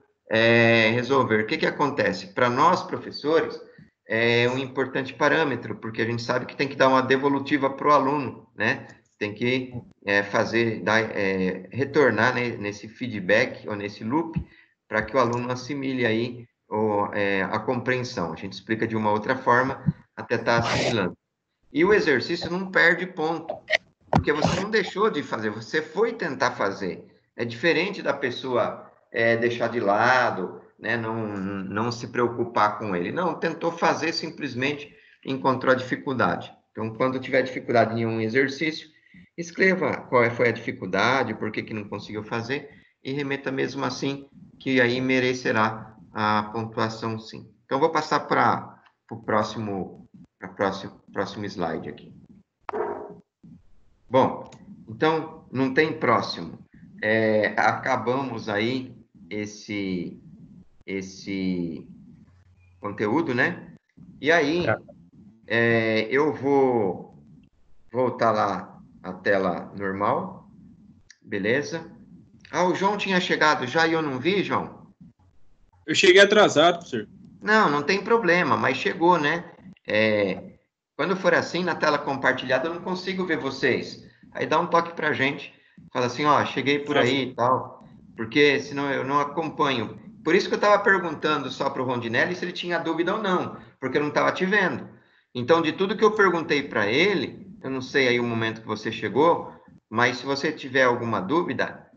resolver. O que acontece? Para nós, professores, é um importante parâmetro, porque a gente sabe que tem que dar uma devolutiva para o aluno, né? Tem que retornar, né, nesse feedback ou nesse loop, para que o aluno assimile aí a compreensão. A gente explica de uma outra forma até estar assimilando. E o exercício não perde ponto, porque você não deixou de fazer, você foi tentar fazer. É diferente da pessoa deixar de lado, né, não se preocupar com ele. Não, tentou fazer, simplesmente encontrou a dificuldade. Então, quando tiver dificuldade em um exercício, escreva qual foi a dificuldade, por que não conseguiu fazer, e remeta mesmo assim, que aí merecerá a pontuação sim. Então, vou passar para o próximo slide aqui. Bom, então, não tem próximo. Acabamos aí esse conteúdo, né? E aí, eu vou voltar lá à tela normal, beleza? Ah, o João tinha chegado já e eu não vi, João? Eu cheguei atrasado, professor. Não tem problema, mas chegou, né? Quando for assim, na tela compartilhada, eu não consigo ver vocês. Aí dá um toque pra gente, fala assim, ó, cheguei por aí e tal, porque senão eu não acompanho. Por isso que eu estava perguntando só para o Rondinelli se ele tinha dúvida ou não, porque eu não estava te vendo. Então, de tudo que eu perguntei para ele, eu não sei aí o momento que você chegou, mas se você tiver alguma dúvida,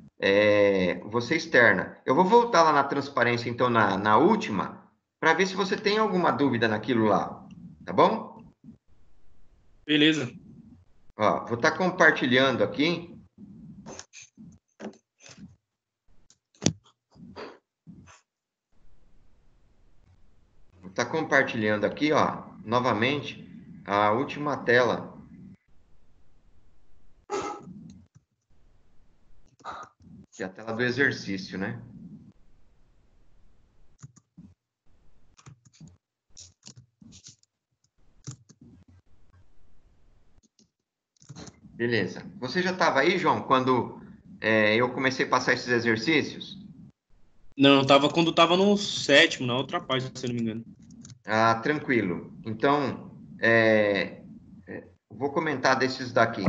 você externa. Eu vou voltar lá na transparência, então, na última, para ver se você tem alguma dúvida naquilo lá, tá bom? Beleza. Ó, vou estar compartilhando aqui. Vou estar compartilhando aqui, ó, novamente, a última tela. Que é a tela do exercício, né? Beleza. Você já estava aí, João, quando eu comecei a passar esses exercícios? Não, quando tava no 7º, na outra página, se eu não me engano. Ah, tranquilo. Então, vou comentar desses daqui.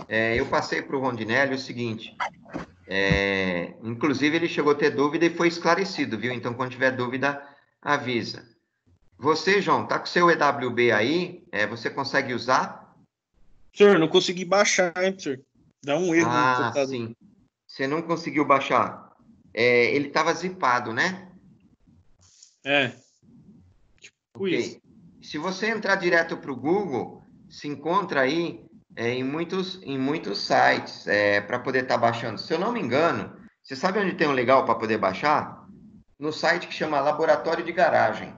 Eu passei para o Rondinelli o seguinte, inclusive ele chegou a ter dúvida e foi esclarecido, viu? Então, quando tiver dúvida, avisa. Você, João, tá com seu EWB aí? Você consegue usar? Senhor, não consegui baixar, hein, senhor? Dá um erro no computador. Sim. Você não conseguiu baixar. Ele estava zipado, né? Tipo isso. Se você entrar direto para o Google, se encontra aí em muitos sites para poder estar baixando. Se eu não me engano, você sabe onde tem um legal para poder baixar? No site que chama Laboratório de Garagem.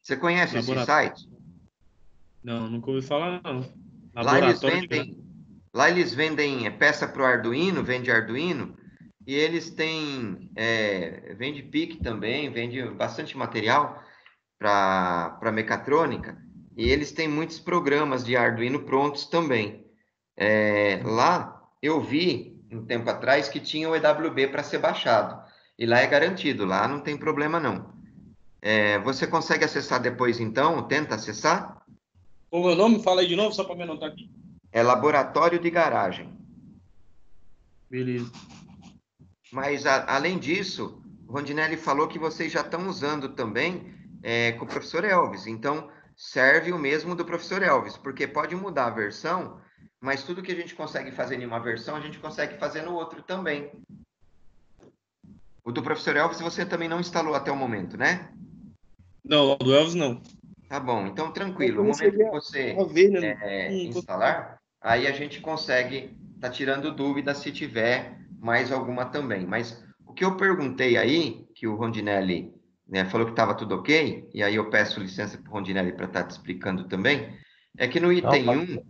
Você conhece esse site? Não, nunca ouvi falar, não. Lá eles Laboratório de garagem. Lá eles vendem peça para o Arduino, vende Arduino, e eles têm, vende PIC também, vende bastante material para mecatrônica, e eles têm muitos programas de Arduino prontos também. Lá eu vi, um tempo atrás, que tinha o EWB para ser baixado, e lá é garantido, lá não tem problema não. Você consegue acessar depois então? Tenta acessar? O meu nome, fala aí de novo, só para me anotar aqui. É Laboratório de Garagem. Beleza. Mas, além disso, o Rondinelli falou que vocês já estão usando também com o professor Elvis. Então, serve o mesmo do professor Elvis, porque pode mudar a versão, mas tudo que a gente consegue fazer em uma versão, a gente consegue fazer no outro também. O do professor Elvis você também não instalou até o momento, né? Não, do Elvis não. Tá bom, então tranquilo. Eu No não momento cheguei que você a ver, né? instalar, aí a gente consegue tá tirando dúvidas se tiver mais alguma também. Mas o que eu perguntei aí, que o Rondinelli, né, falou que estava tudo ok, e aí eu peço licença para o Rondinelli para estar te explicando também, é que no item 1,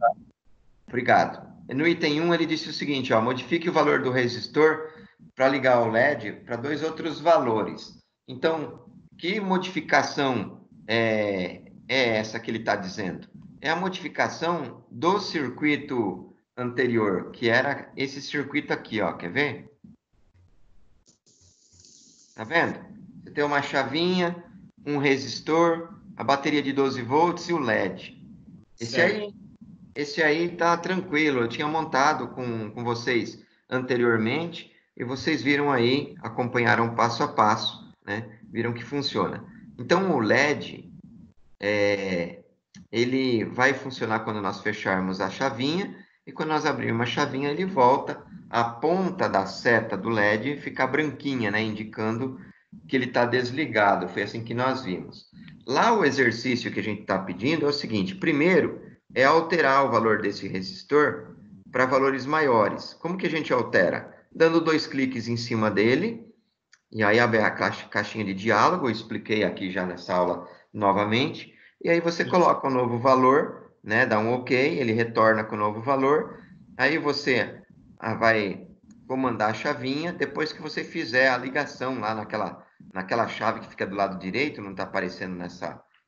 obrigado. No item 1 ele disse o seguinte, ó, modifique o valor do resistor para ligar o LED para dois outros valores. Então, que modificação é essa que ele está dizendo? É a modificação do circuito anterior, que era esse circuito aqui, ó, quer ver? Tá vendo? Você tem uma chavinha, um resistor, a bateria de 12 volts e o LED. Esse aí tá tranquilo, eu tinha montado com vocês anteriormente e vocês viram aí, acompanharam passo a passo, né? Viram que funciona. Então, o LED, ele vai funcionar quando nós fecharmos a chavinha e quando nós abrirmos a chavinha, ele volta, a ponta da seta do LED fica branquinha, né? Indicando que ele está desligado. Foi assim que nós vimos. Lá o exercício que a gente está pedindo é o seguinte: primeiro é alterar o valor desse resistor para valores maiores. Como que a gente altera? Dando 2 cliques em cima dele, e aí abre a caixinha de diálogo, eu expliquei aqui já nessa aula novamente, e aí você coloca um novo valor, né, dá um OK, ele retorna com o novo valor, aí você vai comandar a chavinha, depois que você fizer a ligação lá naquela chave que fica do lado direito, não está aparecendo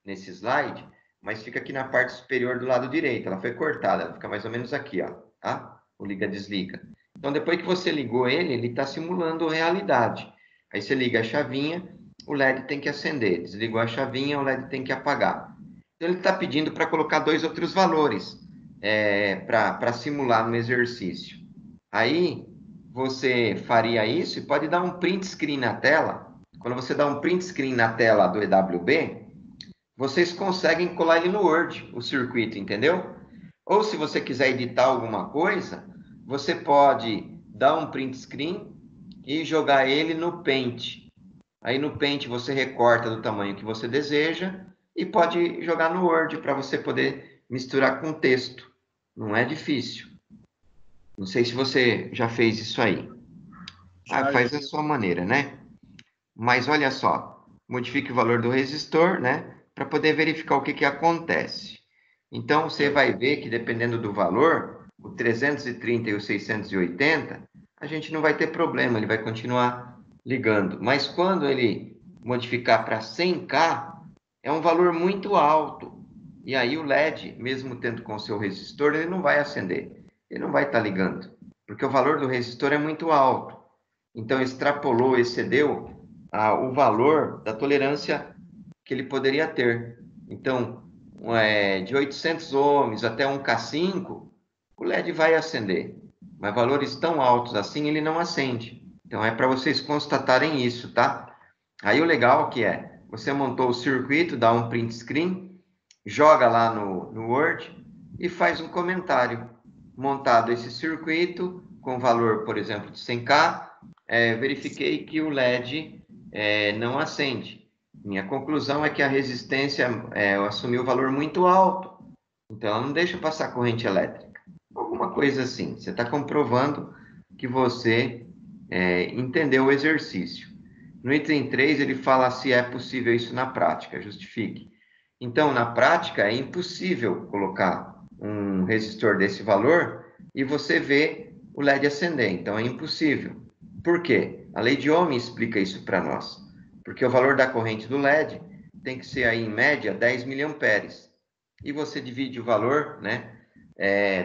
nesse slide, mas fica aqui na parte superior do lado direito, ela foi cortada, ela fica mais ou menos aqui, ó, tá? O liga-desliga. Então, depois que você ligou ele está simulando realidade. Aí você liga a chavinha, o LED tem que acender. Desligou a chavinha, o LED tem que apagar. Então, ele está pedindo para colocar 2 outros valores para simular no exercício. Aí, você faria isso e pode dar um print screen na tela. Quando você dá um print screen na tela do EWB, vocês conseguem colar ele no Word, o circuito, entendeu? Ou se você quiser editar alguma coisa, você pode dar um print screen e jogar ele no Paint. Aí no Paint você recorta do tamanho que você deseja e pode jogar no Word para você poder misturar com texto. Não é difícil. Não sei se você já fez isso aí. Faz da sua maneira, né? Mas olha só, modifique o valor do resistor, né? Para poder verificar o que acontece. Então, você vai ver que dependendo do valor, o 330 e o 680, a gente não vai ter problema, ele vai continuar ligando. Mas quando ele modificar para 100K, é um valor muito alto. E aí o LED, mesmo tendo com o seu resistor, ele não vai acender. Ele não vai estar ligando, porque o valor do resistor é muito alto. Então, extrapolou, excedeu o valor da tolerância que ele poderia ter. Então, de 800 ohms até 1K5, o LED vai acender. Mas valores tão altos assim, ele não acende. Então, é para vocês constatarem isso, tá? Aí, o legal que você montou o circuito, dá um print screen, joga lá no Word e faz um comentário. Montado esse circuito, com valor, por exemplo, de 100K, verifiquei que o LED não acende. Minha conclusão é que a resistência assumiu um valor muito alto, então ela não deixa passar corrente elétrica. Alguma coisa assim. Você está comprovando que você entendeu o exercício. No item 3, ele fala se é possível isso na prática, justifique. Então, na prática, é impossível colocar um resistor desse valor e você vê o LED acender. Então, é impossível. Por quê? A lei de Ohm explica isso para nós. Porque o valor da corrente do LED tem que ser, aí, em média, 10 miliamperes. E você divide o valor, né,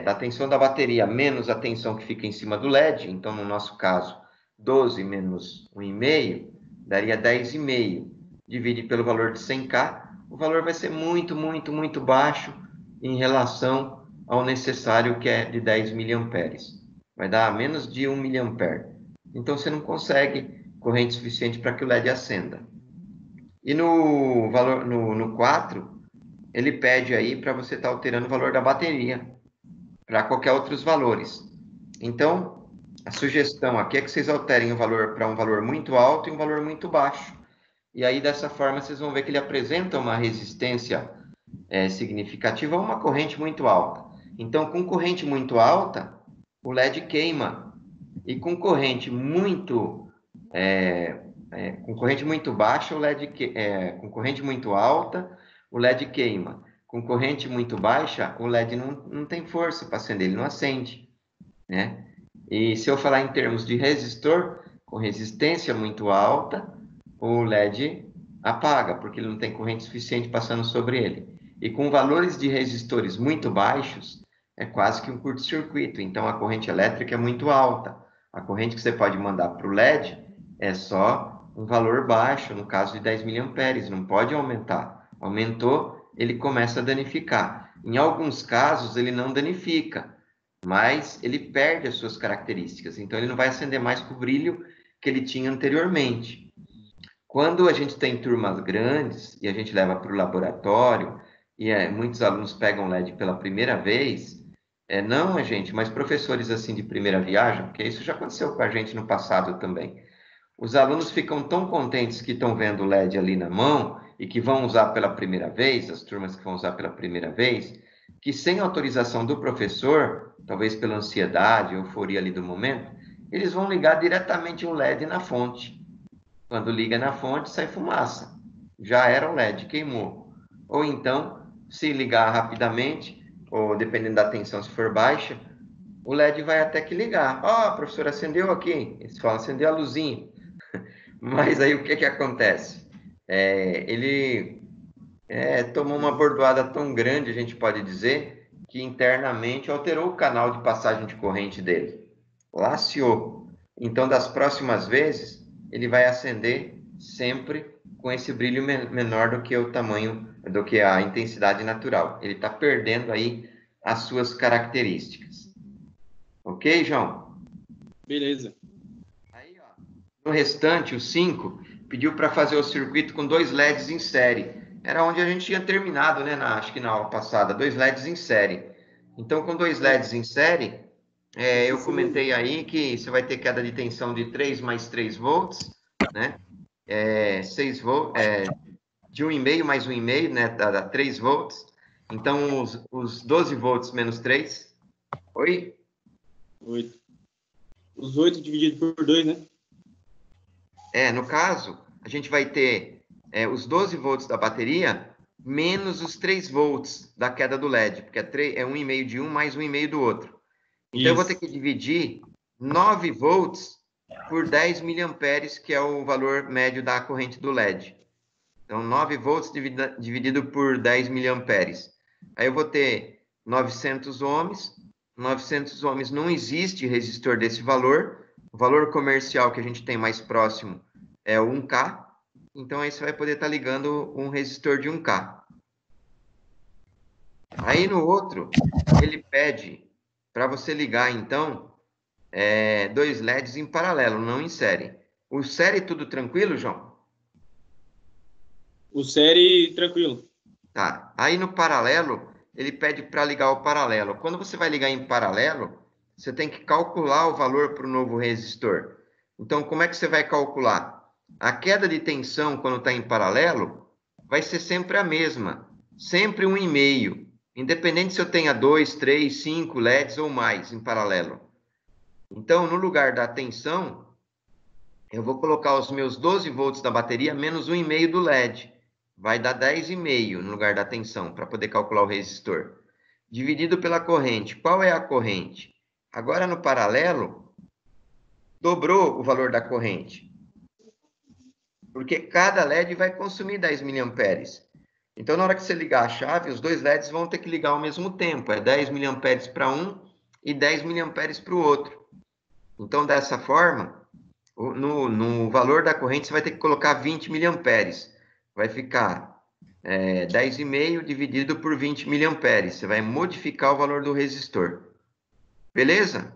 da tensão da bateria menos a tensão que fica em cima do LED. Então, no nosso caso, 12 menos 1,5 daria 10,5. Divide pelo valor de 100K, o valor vai ser muito, muito, muito baixo em relação ao necessário, que é de 10 miliamperes. Vai dar menos de 1 miliampere. Então, você não consegue corrente suficiente para que o LED acenda. E no 4, ele pede aí para você estar alterando o valor da bateria para qualquer outros valores. Então, a sugestão aqui é que vocês alterem o valor para um valor muito alto e um valor muito baixo. E aí, dessa forma, vocês vão ver que ele apresenta uma resistência significativa a uma corrente muito alta. Então, com corrente muito alta, o LED queima. E com corrente muito baixa, o LED com corrente muito alta, o LED queima. Com corrente muito baixa, o LED não tem força para acender, ele não acende, né? E se eu falar em termos de resistor, com resistência muito alta, o LED apaga, porque ele não tem corrente suficiente passando sobre ele. E com valores de resistores muito baixos, é quase que um curto-circuito. Então, a corrente elétrica é muito alta. A corrente que você pode mandar para o LED é só um valor baixo, no caso de 10 miliamperes, não pode aumentar. Aumentou, ele começa a danificar. Em alguns casos, ele não danifica, mas ele perde as suas características. Então, ele não vai acender mais com o brilho que ele tinha anteriormente. Quando a gente tem turmas grandes e a gente leva para o laboratório e muitos alunos pegam LED pela primeira vez, não a gente, mas professores assim de primeira viagem, porque isso já aconteceu com a gente no passado também. os alunos ficam tão contentes que estão vendo o LED ali na mão e que vão usar pela primeira vez, as turmas que vão usar pela primeira vez, que sem autorização do professor, talvez pela ansiedade, euforia ali do momento, eles vão ligar diretamente o LED na fonte. Quando liga na fonte, sai fumaça. Já era o LED, queimou. Ou então, se ligar rapidamente, ou dependendo da tensão, se for baixa, o LED vai até que ligar. Ó, professor, acendeu aqui. Eles falam, acendeu a luzinha. Mas aí o que acontece? Ele tomou uma bordoada tão grande, a gente pode dizer, que internamente alterou o canal de passagem de corrente dele. Laceou. Então, das próximas vezes, ele vai acender sempre com esse brilho menor do que o tamanho, do que a intensidade natural. Ele está perdendo aí as suas características. Ok, João? Beleza. Aí, ó, no restante, o 5 pediu para fazer o circuito com 2 LEDs em série. Era onde a gente tinha terminado, né? Acho que na aula passada, 2 LEDs em série. Então, com 2 LEDs em série, eu comentei aí que você vai ter queda de tensão de 3 mais 3 volts, né? 6 volts, de 1,5 mais 1,5, né? Dá 3 volts. Então, os 12 volts menos 3. Oi? 8. Os 8 dividido por 2, né? No caso, a gente vai ter os 12 volts da bateria menos os 3 volts da queda do LED, porque é 1,5 de um mais 1,5 do outro. Então, eu vou ter que dividir 9 volts por 10 miliamperes, que é o valor médio da corrente do LED. Então, 9 volts dividido por 10 miliamperes. Aí eu vou ter 900 ohms. 900 ohms não existe resistor desse valor. O valor comercial que a gente tem mais próximo é o 1K. Então, aí você vai poder estar ligando um resistor de 1K. Aí no outro, ele pede para você ligar, então, 2 LEDs em paralelo, não em série. O série tudo tranquilo, João? O série, tranquilo. Tá. Aí no paralelo, ele pede para ligar o paralelo. Quando você vai ligar em paralelo, você tem que calcular o valor para o novo resistor. Então, como é que você vai calcular? A queda de tensão, quando está em paralelo, vai ser sempre a mesma. Sempre 1,5. Independente se eu tenha 2, 3, 5 LEDs ou mais em paralelo. Então, no lugar da tensão, eu vou colocar os meus 12 volts da bateria menos 1,5 do LED. Vai dar 10,5 no lugar da tensão, para poder calcular o resistor. Dividido pela corrente. Qual é a corrente? Agora, no paralelo, dobrou o valor da corrente. Porque cada LED vai consumir 10 miliamperes. Então, na hora que você ligar a chave, os 2 LEDs vão ter que ligar ao mesmo tempo. É 10 miliamperes para um e 10 miliamperes para o outro. Então, dessa forma, no valor da corrente, você vai ter que colocar 20 miliamperes. Vai ficar 10,5 dividido por 20 miliamperes. Você vai modificar o valor do resistor. Beleza?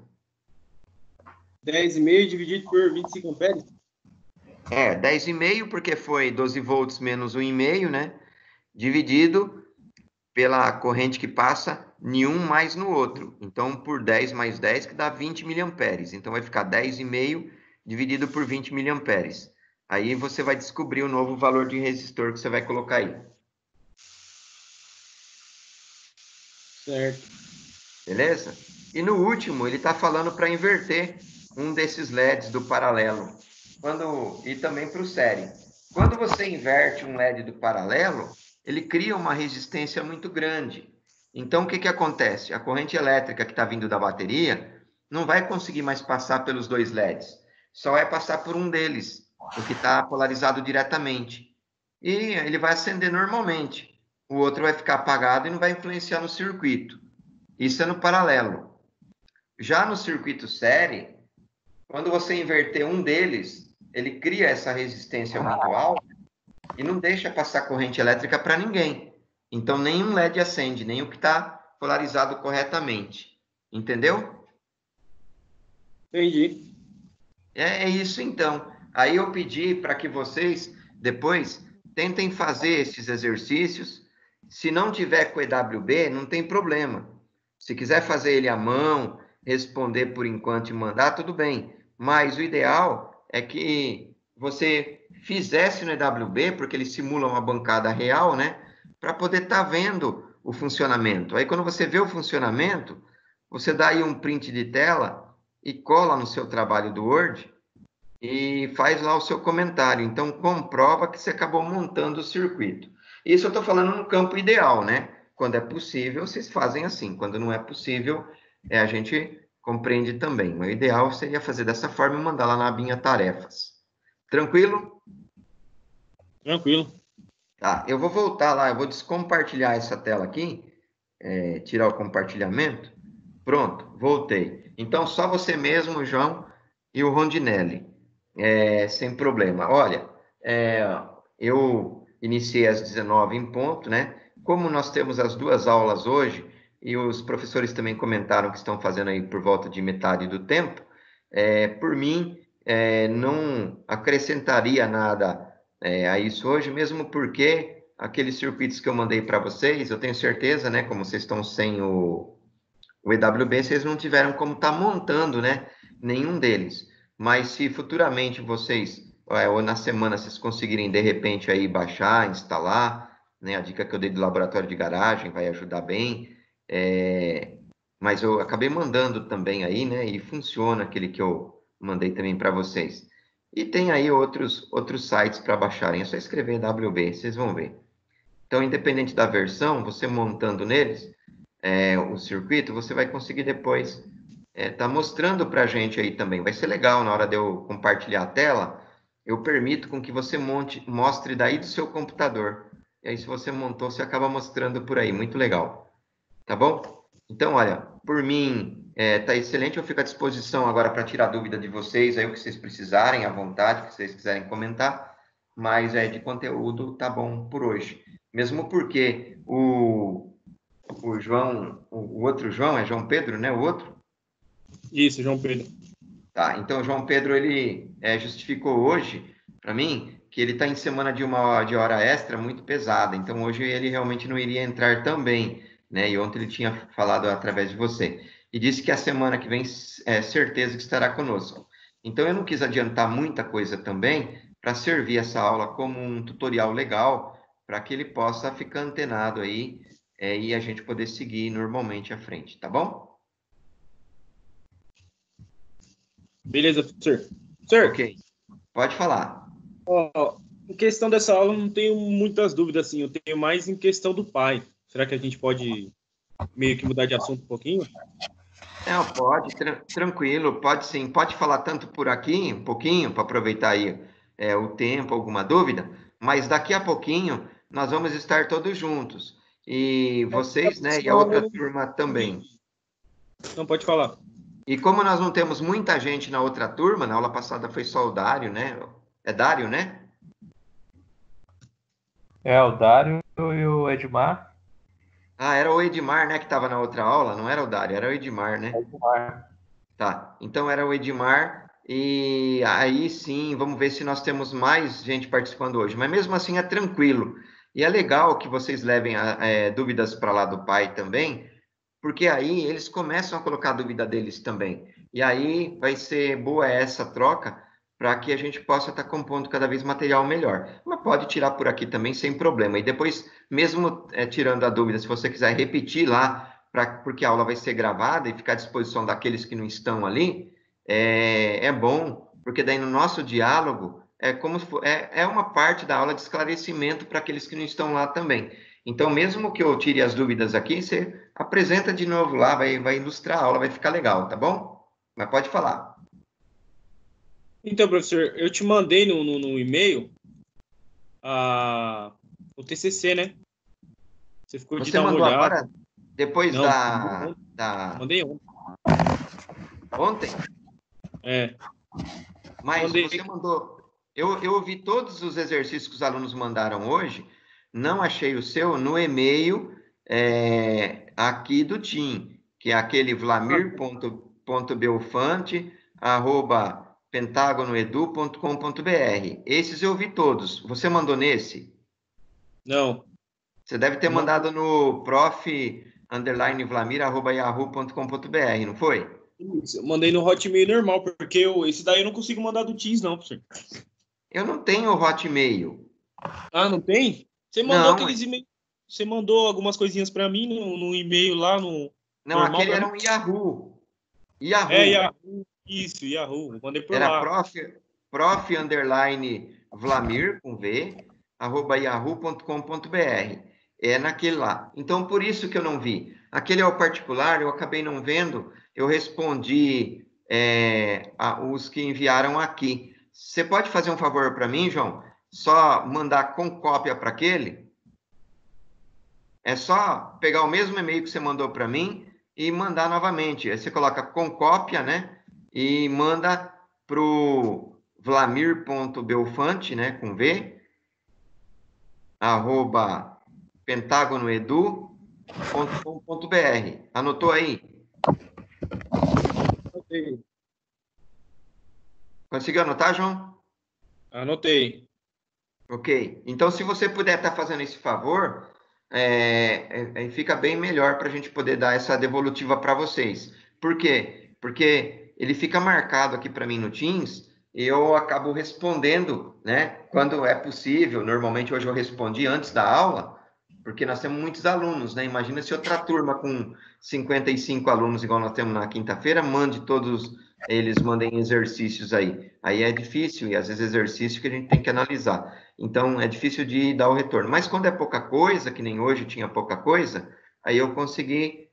10,5 dividido por 25 amperes? 10,5 porque foi 12 volts menos 1,5, né? Dividido pela corrente que passa em um mais no outro. Então, por 10 mais 10, que dá 20 miliamperes. Então, vai ficar 10,5 dividido por 20 miliamperes. Aí você vai descobrir o novo valor de resistor que você vai colocar aí. Certo. Beleza? E no último, ele está falando para inverter um desses LEDs do paralelo. E também para o série. Quando você inverte um LED do paralelo, ele cria uma resistência muito grande. Então, o que acontece? A corrente elétrica que está vindo da bateria não vai conseguir mais passar pelos 2 LEDs. Só vai passar por um deles, o que está polarizado diretamente. E ele vai acender normalmente. O outro vai ficar apagado e não vai influenciar no circuito. Isso é no paralelo. Já no circuito série, quando você inverter um deles, ele cria essa resistência muito alta e não deixa passar corrente elétrica para ninguém. Então, nenhum LED acende, nem o que está polarizado corretamente. Entendeu? Entendi. É isso, então. Aí eu pedi para que vocês, depois, tentem fazer esses exercícios. Se não tiver com EWB, não tem problema. Se quiser fazer ele à mão, responder por enquanto e mandar, tudo bem. Mas o ideal é que você fizesse no EWB, porque ele simula uma bancada real, né? Para poder estar vendo o funcionamento. Aí, quando você vê o funcionamento, você dá aí um print de tela e cola no seu trabalho do Word e faz lá o seu comentário. Então, comprova que você acabou montando o circuito. Isso eu estou falando no campo ideal, né? Quando é possível, vocês fazem assim. Quando não é possível, a gente compreende também. O ideal seria fazer dessa forma e mandar lá na abinha tarefas. Tranquilo? Tranquilo. Tá, eu vou voltar lá, eu vou descompartilhar essa tela aqui, tirar o compartilhamento. Pronto, voltei. Então, só você mesmo, João, e o Rondinelli, sem problema. Olha, eu iniciei às 19 em ponto, né? Como nós temos as 2 aulas hoje, e os professores também comentaram que estão fazendo aí por volta de metade do tempo, por mim, não acrescentaria nada a isso hoje, mesmo porque aqueles circuitos que eu mandei para vocês, eu tenho certeza, né, como vocês estão sem o EWB, vocês não tiveram como estar montando, né, nenhum deles. Mas se futuramente vocês, ou na semana, vocês conseguirem, de repente, aí baixar, instalar, né, a dica que eu dei do laboratório de garagem vai ajudar bem, mas eu acabei mandando também aí, né, e funciona aquele que eu mandei também para vocês. E tem aí outros sites para baixarem, é só escrever WB, vocês vão ver. Então, independente da versão, você montando neles o circuito, você vai conseguir depois tá mostrando para a gente aí também. Vai ser legal na hora de eu compartilhar a tela, eu permito com que você mostre daí do seu computador. E aí, se você montou, você acaba mostrando por aí. Muito legal. Tá bom? Então, olha, por mim, tá excelente. Eu fico à disposição agora para tirar dúvida de vocês, aí o que vocês precisarem, à vontade, que vocês quiserem comentar. Mas de conteúdo, tá bom por hoje. Mesmo porque o João, o outro João, é João Pedro, né? O outro? Isso, João Pedro. Tá, então o João Pedro, ele justificou hoje, para mim, que ele está em semana de hora extra muito pesada. Então, hoje ele realmente não iria entrar também, né? E ontem ele tinha falado através de você. E disse que a semana que vem é certeza que estará conosco. Então, eu não quis adiantar muita coisa também, para servir essa aula como um tutorial legal, para que ele possa ficar antenado aí, e a gente poder seguir normalmente à frente, tá bom? Beleza, professor. Professor, Ok, pode falar. em questão dessa aula, eu não tenho muitas dúvidas, assim. Eu tenho mais em questão do pai. Será que a gente pode meio que mudar de assunto um pouquinho? Não, pode, tranquilo, pode sim. Pode falar tanto por aqui, um pouquinho, para aproveitar aí o tempo, alguma dúvida, mas daqui a pouquinho nós vamos estar todos juntos. E vocês, né, e a outra turma também. Não, pode falar. E como nós não temos muita gente na outra turma, na aula passada foi só o Dário, né? É Dário, né? O Dário e o Edmar. Ah, era o Edmar, né, que estava na outra aula, não era o Dário, era o Edmar, né? Edmar. Tá, então era o Edmar, e aí sim, vamos ver se nós temos mais gente participando hoje, mas mesmo assim é tranquilo. E é legal que vocês levem dúvidas para lá do pai também, porque aí eles começam a colocar a dúvida deles também. E aí vai ser boa essa troca para que a gente possa estar compondo cada vez material melhor. Mas pode tirar por aqui também sem problema. E depois, mesmo tirando a dúvida, se você quiser repetir lá, porque a aula vai ser gravada e ficar à disposição daqueles que não estão ali, é bom, porque daí no nosso diálogo é como é uma parte da aula de esclarecimento para aqueles que não estão lá também. Então, mesmo que eu tire as dúvidas aqui, você apresenta de novo lá, vai ilustrar a aula, vai ficar legal, tá bom? Mas pode falar. Então, professor, eu te mandei no e-mail o TCC, né? Você ficou de Você dar uma mandou olhada. agora, depois Não, mandei ontem. Ontem? É. Mas Mandei. você mandou... Eu vi todos os exercícios que os alunos mandaram hoje, não achei o seu no e-mail aqui do TIM, que é aquele vlamir.belfante@pentagonoedu.com.br. Esses eu vi todos. Você mandou nesse? Não. Você deve ter mandado no prof_vlamir@yahoo.com.br, não foi? Isso, eu mandei no Hotmail normal, porque esse daí eu não consigo mandar do Teams, não, professor. Eu não tenho Hotmail. Ah, não tem? Você mandou Não, aqueles e-mails. Você mandou algumas coisinhas para mim no e-mail lá no não, normal aquele para era mim? um Yahoo. É, Yahoo. Yahoo. Isso, Yahoo. Eu mandei por Era lá. prof_Vlamir, com V, @yahoo.com.br. É naquele lá. Então, por isso que eu não vi. Aquele é o particular, eu acabei não vendo, eu respondi os que enviaram aqui. Você pode fazer um favor para mim, João? Só mandar com cópia para aquele? É só pegar o mesmo e-mail que você mandou para mim e mandar novamente. Aí você coloca com cópia, né? E manda para o vlamir.belfante, né? Com V, @ pentagonoedu.com.br. Anotou aí? Anotei. Conseguiu anotar, João? Anotei. Ok. Então, se você puder estar fazendo esse favor, fica bem melhor para a gente poder dar essa devolutiva para vocês. Por quê? Porque ele fica marcado aqui para mim no Teams e eu acabo respondendo, né? Quando é possível. Normalmente hoje eu respondi antes da aula, porque nós temos muitos alunos, né? Imagina se outra turma com 55 alunos, igual nós temos na quinta-feira, eles mandem exercícios aí. Aí é difícil, e às vezes exercício que a gente tem que analisar. Então, é difícil de dar o retorno. Mas quando é pouca coisa, que nem hoje tinha pouca coisa, aí eu consegui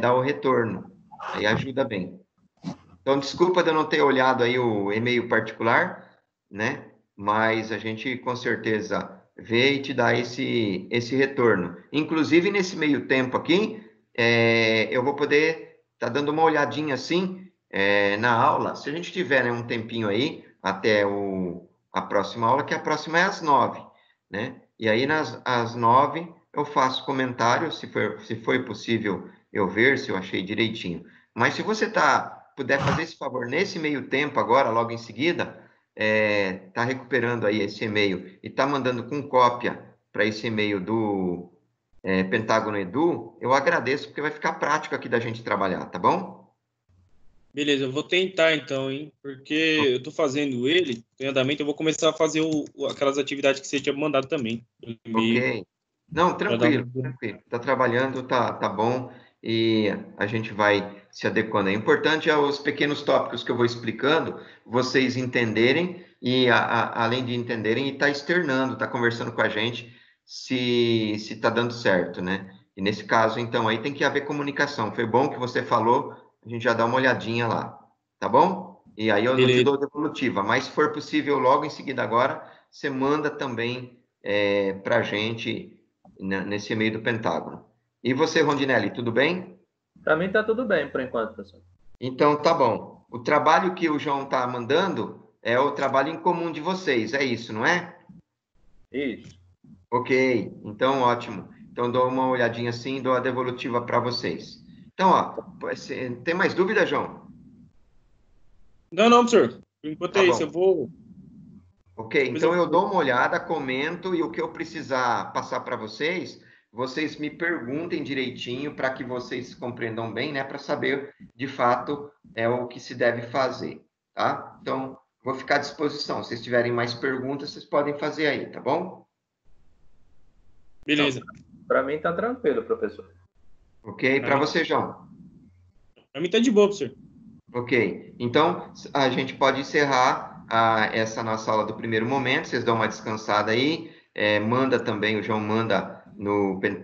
dar o retorno. Aí ajuda bem. Então, desculpa de eu não ter olhado aí o e-mail particular, né? Mas a gente com certeza vê e te dá esse retorno. Inclusive, nesse meio tempo aqui, eu vou poder estar dando uma olhadinha assim na aula. Se a gente tiver, né, um tempinho aí, até a próxima aula, que a próxima é às 9, né? E aí, às 9, eu faço comentário, se foi possível eu ver, se eu achei direitinho. Mas se você puder fazer esse favor nesse meio tempo agora, logo em seguida, tá recuperando aí esse e-mail e tá mandando com cópia para esse e-mail do Pentágono Edu, eu agradeço, porque vai ficar prático aqui da gente trabalhar, tá bom? Beleza, eu vou tentar então, hein? Porque eu tô fazendo ele, em andamento, eu vou começar a fazer aquelas atividades que você tinha mandado também. No e-mail, Ok. Não, para dar tranquilo, um. tranquilo. Tá trabalhando, tá bom, e a gente vai se adequando. É importante os pequenos tópicos que eu vou explicando, vocês entenderem e, além de entenderem, e tá externando, tá conversando com a gente se tá dando certo, né? E nesse caso, então, aí tem que haver comunicação. Foi bom que você falou, a gente já dá uma olhadinha lá, tá bom? E aí eu não te Beleza. dou devolutiva, mas se for possível, logo em seguida agora, você manda também para a gente nesse e-mail do Pentágono. E você, Rondinelli, tudo bem? Para mim tá tudo bem por enquanto, professor. Então, tá bom. O trabalho que o João está mandando é o trabalho em comum de vocês, é isso, não é? Isso. Ok, então ótimo. Então, dou uma olhadinha assim e dou a devolutiva para vocês. Então, ó, tem mais dúvida, João? Não, professor. Por enquanto Tá é isso. Eu bom. vou. Ok, Depois então eu eu vou. dou uma olhada, comento e o que eu precisar passar para vocês, vocês me perguntem direitinho para que vocês compreendam bem, né? Para saber de fato o que se deve fazer, tá? Então, vou ficar à disposição. Se vocês tiverem mais perguntas, vocês podem fazer aí, tá bom? Não, Beleza. para mim tá tranquilo, professor. Ok? Pra Para mim, você, João. pra mim tá de boa, professor. Ok. Então, a gente pode encerrar essa nossa aula do primeiro momento. Vocês dão uma descansada aí. Manda também, o João manda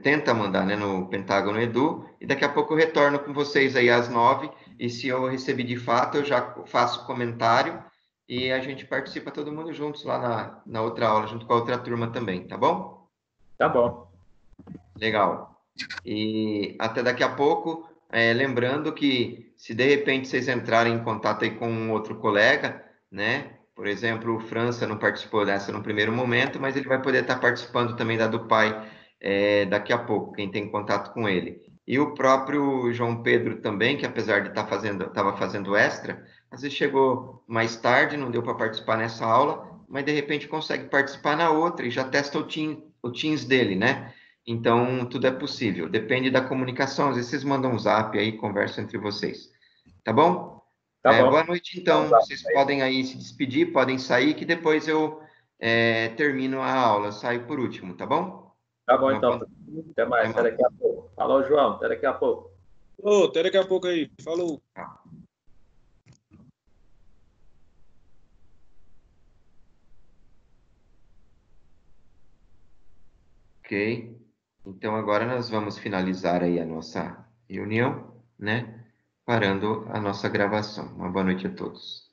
tenta mandar, né, no Pentágono Edu. E daqui a pouco eu retorno com vocês aí às 9. E se eu recebi de fato, eu já faço comentário. E a gente participa todo mundo juntos lá na outra aula, junto com a outra turma também, tá bom? Tá bom. Legal. E até daqui a pouco, lembrando que se de repente vocês entrarem em contato aí com um outro colega, né? Por exemplo, o França não participou dessa no primeiro momento, mas ele vai poder estar participando também da do pai daqui a pouco, quem tem contato com ele. E o próprio João Pedro também, que apesar de estava fazendo extra, às vezes chegou mais tarde, não deu para participar nessa aula, mas de repente consegue participar na outra e já testa o Teams dele, né? Então, tudo é possível. Depende da comunicação. Às vezes vocês mandam um zap aí, conversam entre vocês. Tá bom? Tá Boa bom. noite, então. Vocês podem aí se despedir, podem sair, que depois eu termino a aula, saio por último, tá bom? Tá bom, então. Até mais. Até daqui a pouco. Falou, João. Até daqui a pouco. Ô, até daqui a pouco aí. Falou. Ok. Então, agora nós vamos finalizar aí a nossa reunião, né? Parando a nossa gravação. Uma boa noite a todos.